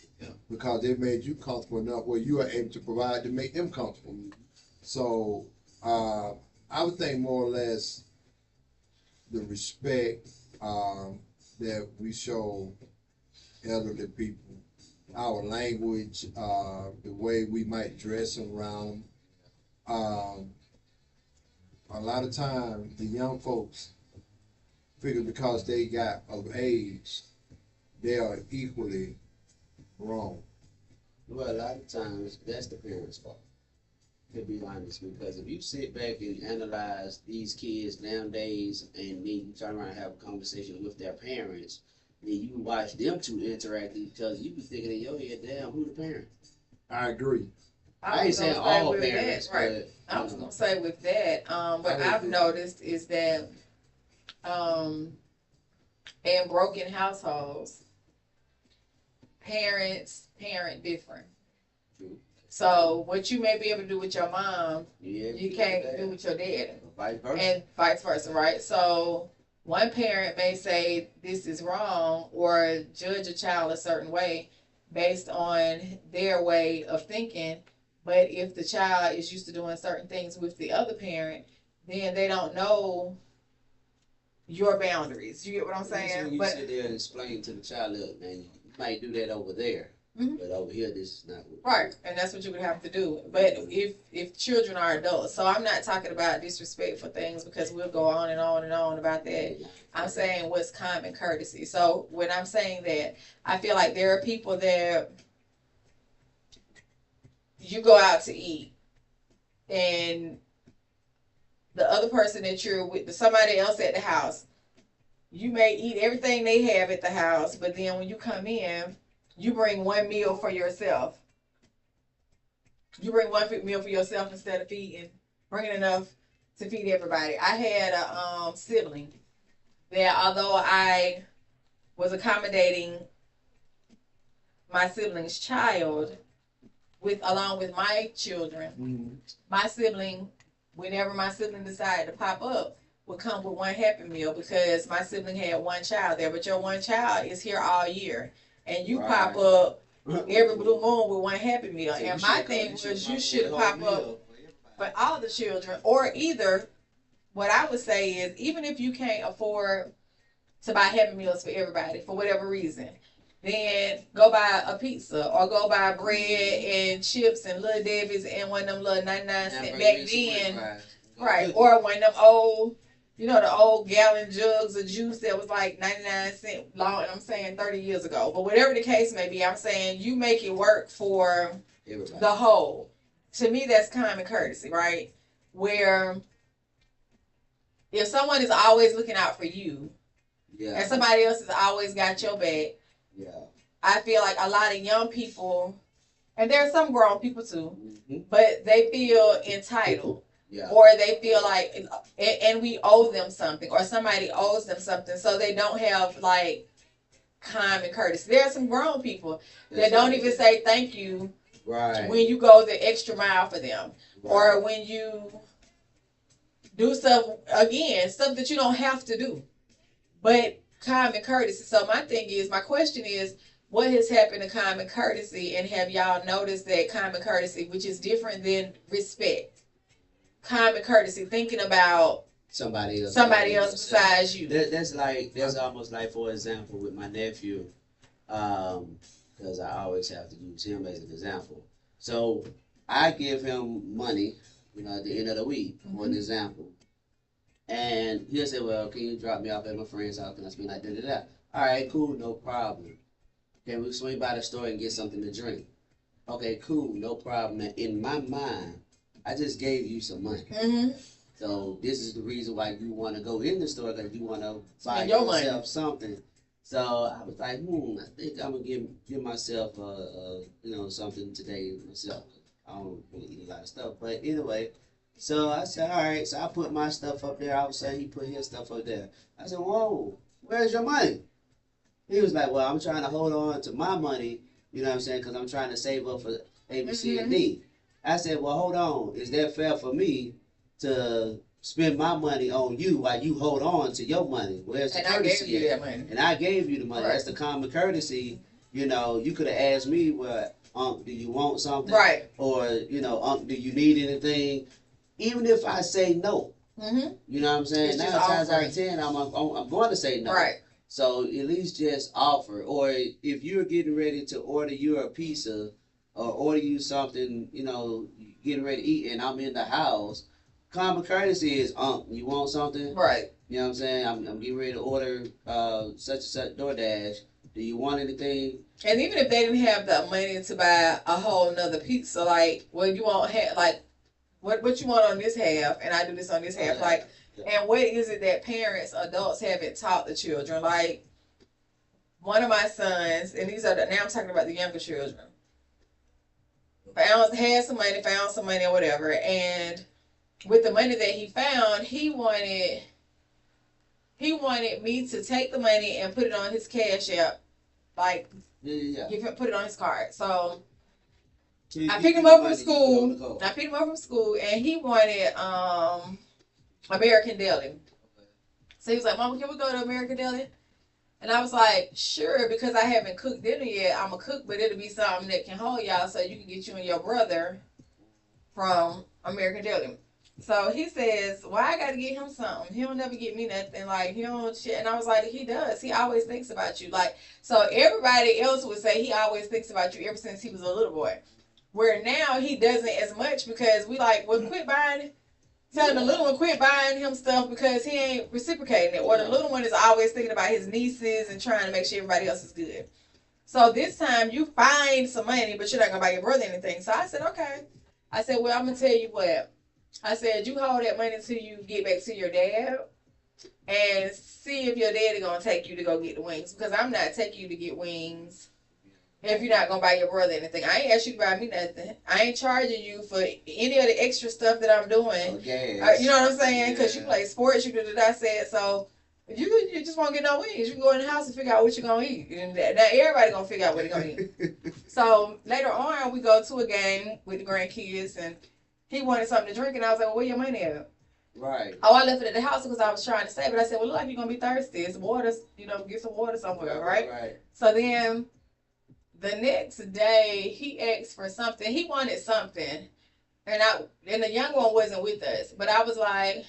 S4: because they made you comfortable enough where you are able to provide to make them comfortable. So I would think more or less the respect that we show elderly people, our language, the way we might dress around them. A lot of times the young folks figure because they got of age, they are equally wrong.
S3: Well, a lot of times that's the parents' fault, to be honest, because if you sit back and analyze these kids nowadays and then you turn around and have a conversation with their parents, then you watch them two interact with each other, you be thinking in your head, damn, who the parent?
S4: I agree.
S3: I ain't saying all parents,
S5: right?
S3: But
S5: I was gonna say with that, what I've noticed is that in broken households, parents parent different.
S3: True.
S5: So what you may be able to do with your mom,
S3: Yeah,
S5: you can't do with your dad,
S3: vice versa.
S5: and vice versa, right? So one parent may say this is wrong or judge a child a certain way based on their way of thinking. But if the child is used to doing certain things with the other parent, then they don't know your boundaries. You get what I'm saying?
S3: You sit there and explain to the child, look, man, you might do that over there, but over here, this is not what
S5: right, and that's what you would have to do. But if children are adults, so I'm not talking about disrespectful things because we'll go on and on and on about that. I'm saying what's common courtesy. So when I'm saying that, I feel like there are people that you go out to eat and the other person that you're with, somebody else at the house, you may eat everything they have at the house, but then when you come in, you bring one meal for yourself. You bring one meal for yourself instead of bringing enough to feed everybody. I had a sibling that, although I was accommodating my sibling's child along with my children, my sibling, whenever my sibling decided to pop up, would come with one Happy Meal because my sibling had one child there, but your one child is here all year. And you pop up every blue moon with one Happy Meal. So and my thing was you should pop up for all the children, or either what I would say is even if you can't afford to buy Happy Meals for everybody for whatever reason, then go buy a pizza or go buy bread and chips and Little Debbie's and one of them little 99-cent back then. Right. Or one of them old, the old gallon jugs of juice that was like 99-cent long, and I'm saying 30 years ago. But whatever the case may be, I'm saying you make it work for everybody. The whole. To me, that's common courtesy, right? Where if someone is always looking out for you, and somebody else has always got your back, I feel like a lot of young people, and there are some grown people too, but they feel entitled. Or they feel like, and we owe them something, or somebody owes them something, so they don't have like common courtesy. There are some grown people that don't even say thank you when you go the extra mile for them, or when you do stuff that you don't have to do, but common courtesy. So my question is, what has happened to common courtesy, and have y'all noticed that common courtesy, which is different than respect? Common courtesy, thinking about somebody else besides you.
S3: That's almost like, for example, with my nephew, because I always have to use him as an example. So I give him money, at the end of the week, for an example. And he'll say, well, can you drop me off at my friend's house? Can I spend like da-da-da? All right, cool, no problem. Can we swing by the store and get something to drink? Okay, cool, no problem. And in my mind, I just gave you some money. So this is the reason why you want to go in the store, because you want to buy yourself something. So I was like, I think I'm gonna give myself something today myself. I don't really eat a lot of stuff, but anyway. So I said, all right. So I put my stuff up there. I was saying he put his stuff up there. I said, whoa, where's your money? He was like, well, I'm trying to hold on to my money. You know what I'm saying? Because I'm trying to save up for A, B, C, and D. I said, well, hold on. Is that fair for me to spend my money on you while you hold on to your money? Where's the courtesy? I gave you that money. And I gave you the money. Right. That's the common courtesy. You could have asked me, well, Unc, do you want something? Right. Or, Unc, do you need anything? Even if I say no. You know what I'm saying? 9 times out of 10, I'm going to say no. Right. So at least just offer. Or if you're getting ready to order you a pizza, or order you something, getting ready to eat, and I'm in the house, common courtesy is, you want something? Right. You know what I'm saying? I'm getting ready to order such and such DoorDash. Do you want anything? And even if they didn't have the money to buy a whole nother pizza, like, well, you won't have, like, what you want on this half, and I do this on this half, and what is it that parents, adults haven't taught the children? Like, one of my sons, and now I'm talking about the younger children, had some money, found some money or whatever, and with the money that he found, he wanted me to take the money and put it on his Cash App, put it on his card. So I picked him up from school. And he wanted American Deli. So he was like, Mama, can we go to American Deli? And I was like, sure, because I haven't cooked dinner yet. I'm a cook, but it'll be something that can hold y'all so you can get you and your brother from American Deli. So he says, why I got to get him something? He don't never get me nothing. Like, he don't shit. And I was like, he does. He always thinks about you. Like, so everybody else would say he always thinks about you ever since he was a little boy. Where now he doesn't as much because we quit buying, telling the little one quit buying him stuff because he ain't reciprocating it. Or the little one is always thinking about his nieces and trying to make sure everybody else is good. So this time you find some money, but you're not going to buy your brother anything. So I said, okay. I said, well, I'm going to tell you what. I said, you hold that money until you get back to your dad and see if your daddy going to take you to go get the wings. Because I'm not taking you to get wings if you're not going to buy your brother anything. I ain't asked you to buy me nothing. I ain't charging you for any of the extra stuff that I'm doing. Okay. You know what I'm saying? Because you play sports, you do what I said. So you just won't get no wings. You can go in the house and figure out what you're going to eat. And now everybody going to figure out what they're going to eat. So later on, we go to a game with the grandkids and he wanted something to drink, and I was like, well, where your money at? Right. Oh, I left it at the house because I was trying to save it. I said, well, look like you're going to be thirsty. It's water, get some water somewhere, right? Right. So then
S5: the next day he asked for something. He wanted something, and the young one wasn't with us. But I was like,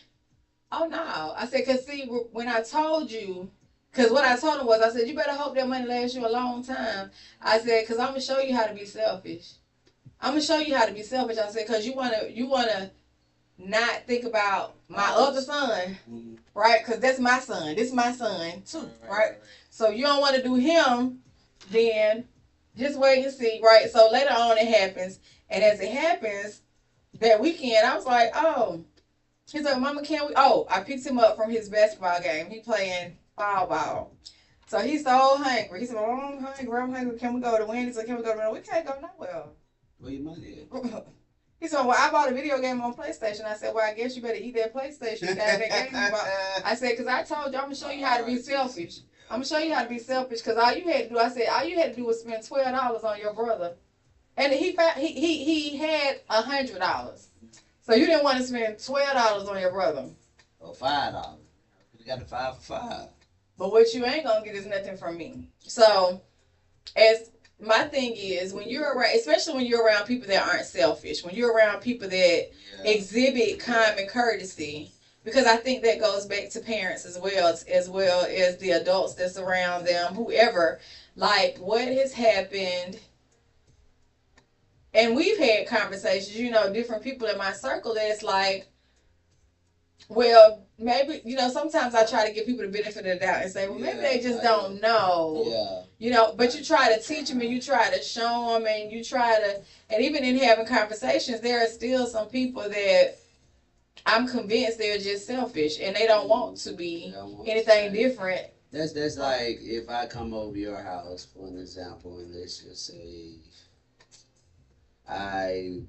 S5: oh no. I said, cause see, when I told you, cause what I told him was, I said, you better hope that money lasts you a long time. I said, cause I'm gonna show you how to be selfish. I'm gonna show you how to be selfish. I said, cause you wanna not think about my other son, right? Cause that's my son. This is my son too, right? So you don't want to do him, then just wait and see, right? So later on it happens, and as it happens, that weekend I was like, oh. He's like, Mama, can we? Oh, I picked him up from his basketball game. He playing ball. So he's so hungry. He said, oh, I'm hungry. Can we go to Wendy's or can we go to? We can't go nowhere.
S3: Where your money at?
S5: He said, well, I bought a video game on PlayStation. I said, well, I guess you better eat that PlayStation. You got that game you bought. I said, because I told you, I'm going to show you how to be selfish. I'm going to show you how to be selfish because all you had to do, I said, all you had to do was spend $12 on your brother. And he had $100. So you didn't want to spend $12 on your brother.
S3: Or $5. You got the 5 for 5.
S5: But what you ain't going to get is nothing from me. So as my thing is, when you're around, especially when you're around people that aren't selfish, when you're around people that exhibit common courtesy, because I think that goes back to parents as well as the adults that surround them, whoever, like what has happened. And we've had conversations, different people in my circle that's like, well, maybe, sometimes I try to give people the benefit of the doubt and say, well, maybe they just don't know.
S3: Yeah.
S5: But you try to teach them and you try to show them and you try to, and even in having conversations, there are still some people that I'm convinced they're just selfish and they don't want to be anything different.
S3: That's like if I come over your house, for an example, and let's just say I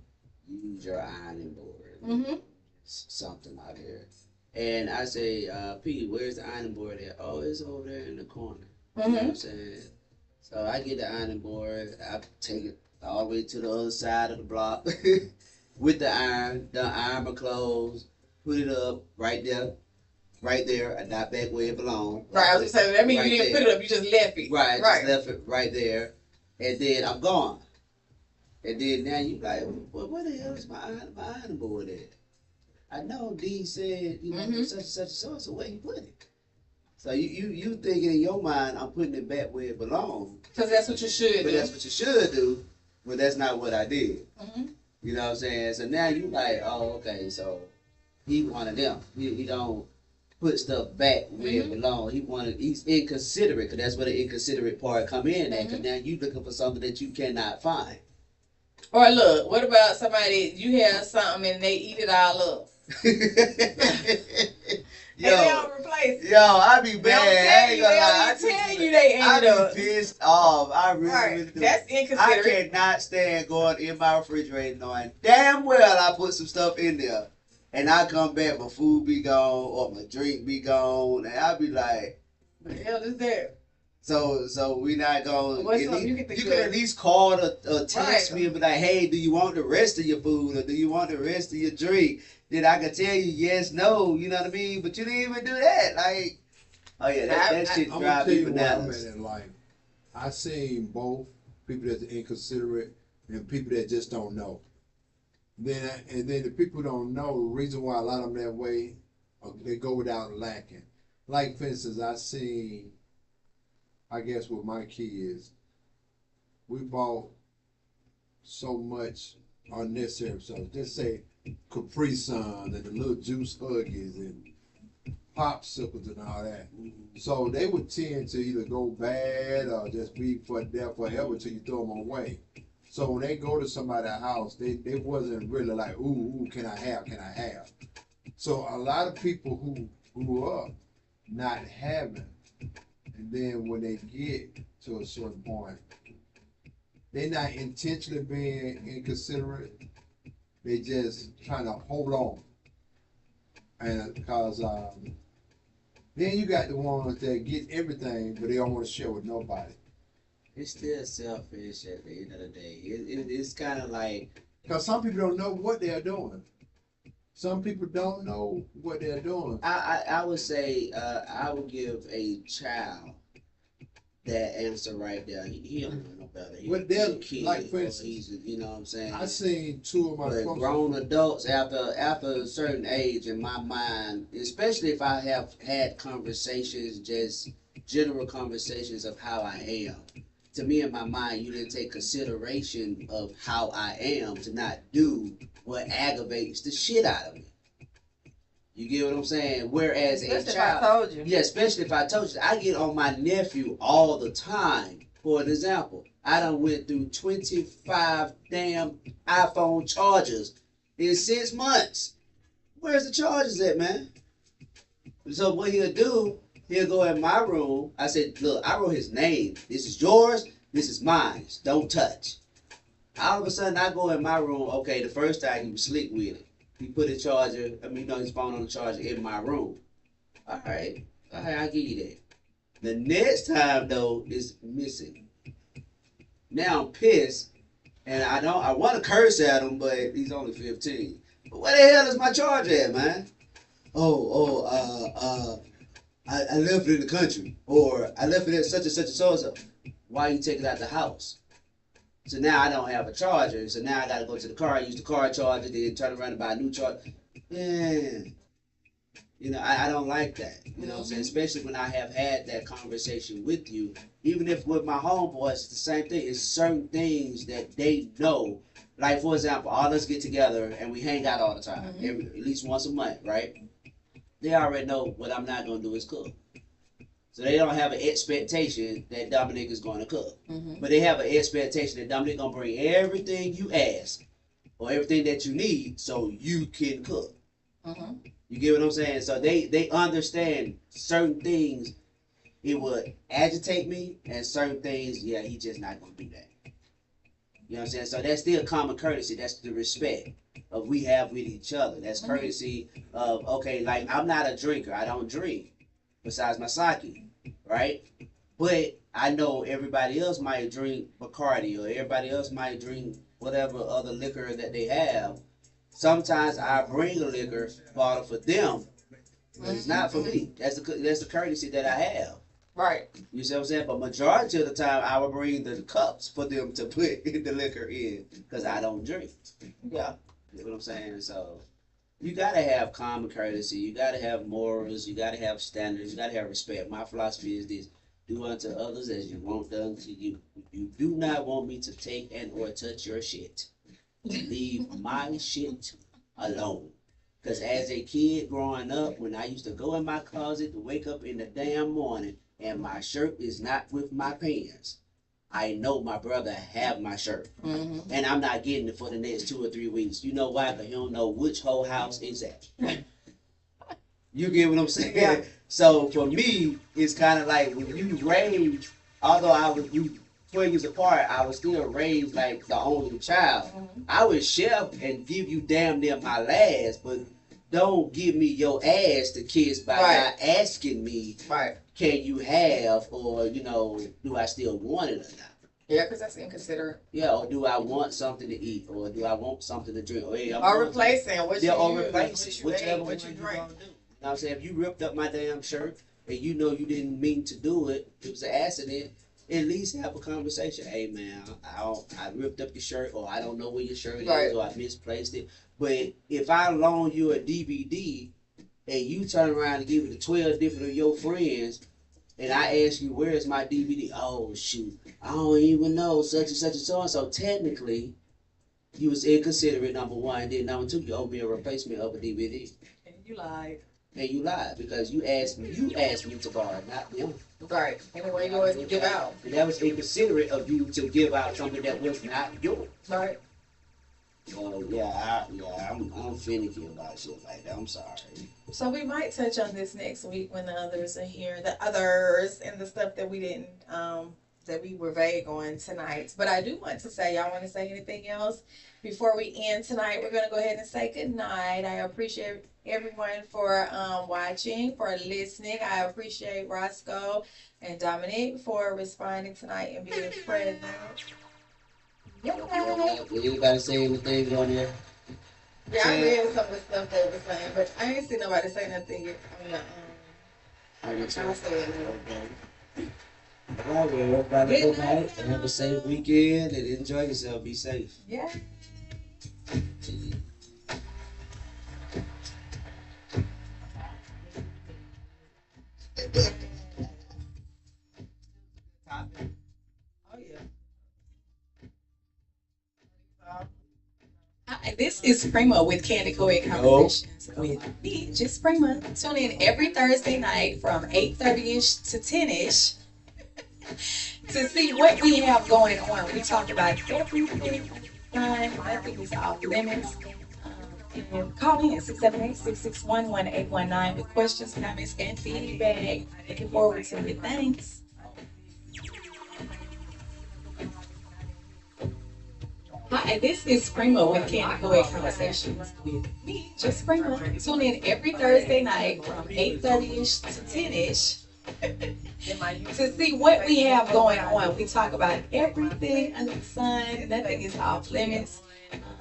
S3: use your ironing board, something out there, and I say, Pete, where's the ironing board at? Oh, it's over there in the corner. You know what I'm saying? So I get the ironing board, I take it all the way to the other side of the block with the iron my clothes, put it up right there, and not back where it belongs.
S5: Right, I was just saying, that means you didn't put it up, you just left it.
S3: Right, just left it right there, and then I'm gone. And then now you like, well, where the hell is my iron board at? I know D said, such and such and so where you put it? So you thinking in your mind, I'm putting it back where it belongs.
S5: Because that's what you should do.
S3: But that's what you should do, but that's not what I did. You know what I'm saying? So now you like, oh, okay, so he one of them. He don't put stuff back where it belongs. He's inconsiderate, because that's where the inconsiderate part come in at, because now you looking for something that you cannot find.
S5: Or look, what about somebody, you have something and they eat it all up?
S3: Yo,
S5: and they don't replace it.
S3: Yo, I be bad. I ain't gonna lie.
S5: They tell you they ate it up.
S3: I be pissed off. I really do.
S5: That's inconsiderate.
S3: I cannot stand going in my refrigerator knowing damn well I put some stuff in there, and I come back, my food be gone or my drink be gone, and I be like,
S5: what the hell is that?
S3: So we not going. You can at least call or text me and be like, hey, do you want the rest of your food or do you want the rest of your drink? Then I can tell you yes, no, you know what I mean? But you didn't even do that. Like, oh yeah, that shit drive me bananas.
S4: I'm in life. I seen both people that's inconsiderate and people that just don't know. Then the people who don't know, the reason why a lot of them that way, they go without lacking. Like for instance, I seen, I guess with my kids, we bought so much unnecessary stuff. Just say Capri Sun and the little juice Huggies and popsicles and all that. So they would tend to either go bad or just be there forever till you throw them away. So when they go to somebody's house, they wasn't really like, ooh, can I have? So a lot of people who grew up not having, and then when they get to a certain point, they're not intentionally being inconsiderate. They just trying to hold on. And because then you got the ones that get everything, but they don't want to share with nobody.
S3: It's still selfish at the end of the day. It's kind of like,
S4: because some people don't know what they're doing. Some people don't know what they're doing.
S3: I would say I would give a child that answer right there. He don't know no better. He
S4: Well,
S3: a
S4: they're-
S3: kid,
S4: like, for
S3: or
S4: instance,
S3: you know what I'm saying?
S4: I seen two of my
S3: But
S4: closest
S3: grown adults, after a certain age, in my mind, especially if I have had conversations, just general conversations of how I am, to me in my mind, you didn't take consideration of how I am to not do what aggravates the shit out of me. You get what I'm saying? Whereas
S5: Especially
S3: a child,
S5: if I told you.
S3: yeah, especially if I told you, I get on my nephew all the time. For an example, I done went through 25 damn iPhone chargers in 6 months. Where's the chargers at, man? So what he'll do, he'll go in my room. I said, look, I wrote his name. This is yours. This is mine. Don't touch. All of a sudden, I go in my room. Okay, the first time he was slick with it. He put his charger, his phone on the charger in my room. All right, I'll give you that. The next time, though, is missing. Now I'm pissed, and I want to curse at him, but he's only 15. But where the hell is my charger at, man? I left it in the country, or I left it at such and such and so. Why you take it out the house? So now I don't have a charger, so now I gotta go to the car, use the car charger, then turn around and buy a new charger. Man, you know, I don't like that. You know what I'm saying? Especially when I have had that conversation with you. Even if with my homeboys, it's the same thing. It's certain things that they know. Like, for example, all us get together and we hang out all the time, at least once a month, right? They already know what I'm not gonna do is cook. So they don't have an expectation that Dominic is going to cook. But they have an expectation that Dominic going to bring everything you ask or everything that you need so you can cook. You get what I'm saying? So they understand certain things, it would agitate me, and certain things, yeah, he just not going to do that. You know what I'm saying? So that's still common courtesy. That's the respect of we have with each other. That's courtesy of, okay, like I'm not a drinker. I don't drink. Besides my sake, right? But I know everybody else might drink Bacardi, or everybody else might drink whatever other liquor that they have. Sometimes I bring a liquor bottle for them, but it's not for me. That's the courtesy that I have.
S5: Right.
S3: You see what I'm saying? But majority of the time, I will bring the cups for them to put the liquor in, because I don't drink.
S5: Yeah.
S3: You know what I'm saying? So you gotta have common courtesy. You gotta have morals. You gotta have standards. You gotta have respect. My philosophy is this: do unto others as you want done to you. You do not want me to take and or touch your shit. Leave my shit alone. Because as a kid growing up, when I used to go in my closet to wake up in the damn morning and my shirt is not with my pants, I know my brother have my shirt. And I'm not getting it for the next 2 or 3 weeks. You know why? Because he don't know which whole house is at. You get what I'm saying?
S5: Yeah.
S3: So for me, it's kind of like when you raised, although we 12 years apart, I was still raised like the only child. I would share and give you damn near my last, but don't give me your ass to kiss by not asking me, can you have, or, you know, do I still want it or not?
S5: Yeah, because that's inconsiderate.
S3: Yeah, or do I want something to eat, or do I want something to drink? Or, hey,
S5: Or replacing what you
S3: or
S5: use,
S3: replacing whichever
S5: what you
S3: one
S5: drink.
S3: gonna do. You know what I'm saying? If you ripped up my damn shirt and you know you didn't mean to do it, it was an accident, at least have a conversation. Hey man, I ripped up your shirt, or I don't know where your shirt is, or I misplaced it. But if I loan you a DVD and you turn around and give it to 12 different of your friends, and I ask you, where is my DVD? Oh, shoot, I don't even know, such and such and so and so. Technically, you was inconsiderate, number one. Then number two, you owe me a replacement of a DVD.
S5: And you lied.
S3: And you lied, because you asked me to borrow, not them.
S5: Right. Anyway, you always give out.
S3: And that was inconsiderate of you to give out something that was not yours.
S5: Right.
S3: I'm finicky about shit like that. I'm sorry.
S5: So we might touch on this next week when the others are here. The others and the stuff that we didn't, that we were vague on tonight. But I do want to say, y'all want to say anything else before we end tonight? We're going to go ahead and say good night. I appreciate everyone for watching, for listening. I appreciate Roscoe and Dominic for responding tonight and being present.
S3: Did anybody say anything on there?
S5: Yeah, I read some of the stuff they were saying, but I ain't seen nobody say nothing yet on the I said
S3: All right, well, everybody good night and have a safe weekend and enjoy yourself. Be safe.
S5: Yeah. Oh yeah.
S10: Hi, this is Prima with Candid Coed Conversations with me, just Prima. Tune in every Thursday night from 8:30ish to 10ish to see what we have going on. We talk about everything, nothing is off limits. And call in 678-661-1819 with questions, comments, and feedback. Looking forward to it. Thanks. Hi, this is Prima with Candid Coed Conversations with me, just Prima. Tune in every Thursday night from 8:30ish to 10ish to see what we have going on. We talk about everything under the sun. Nothing is off limits.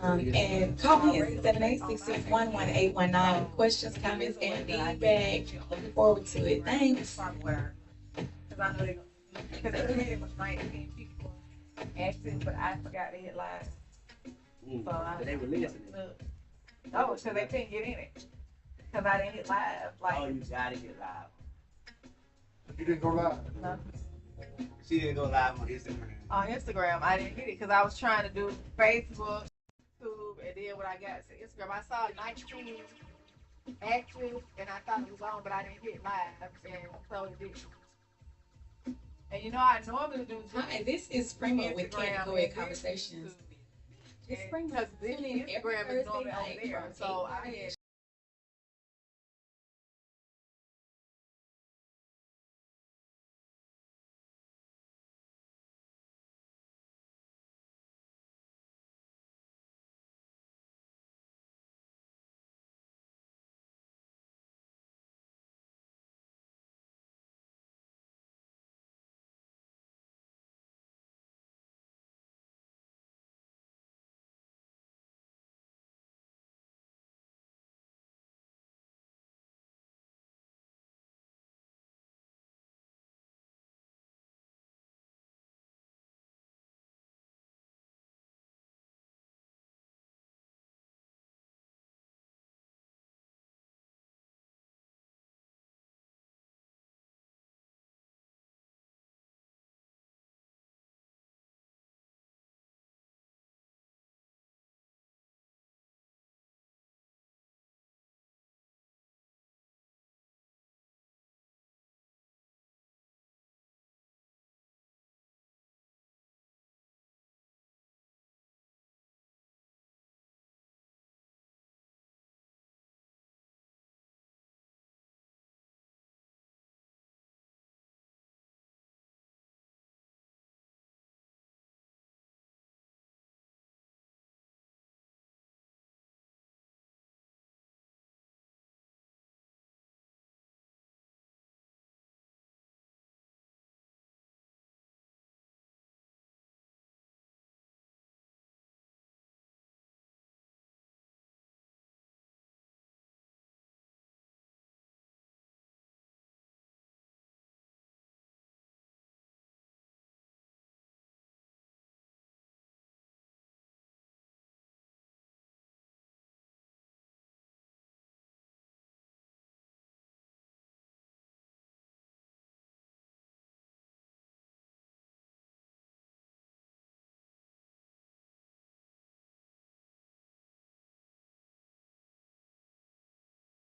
S10: And call me at 778-661-1819 with questions, comments, and feedback. Looking forward to it. Thanks.
S5: Because I know they was 19 people asking, but I forgot to hit live. So
S3: They were listening.
S5: No, because they couldn't get in it. Because I didn't hit live.
S3: Oh, you gotta get live.
S4: You didn't go live?
S5: No.
S3: She didn't go live on Instagram.
S5: On Instagram, I didn't hit it because I was trying to do Facebook, YouTube, and then when I got to Instagram, I saw 19 active, and I thought it was on, but I didn't hit live, and so it did. And you know, I normally do.
S10: Hi, this is Prima with Candid Coed Conversations.
S5: Because Instagram is normally on there, so I had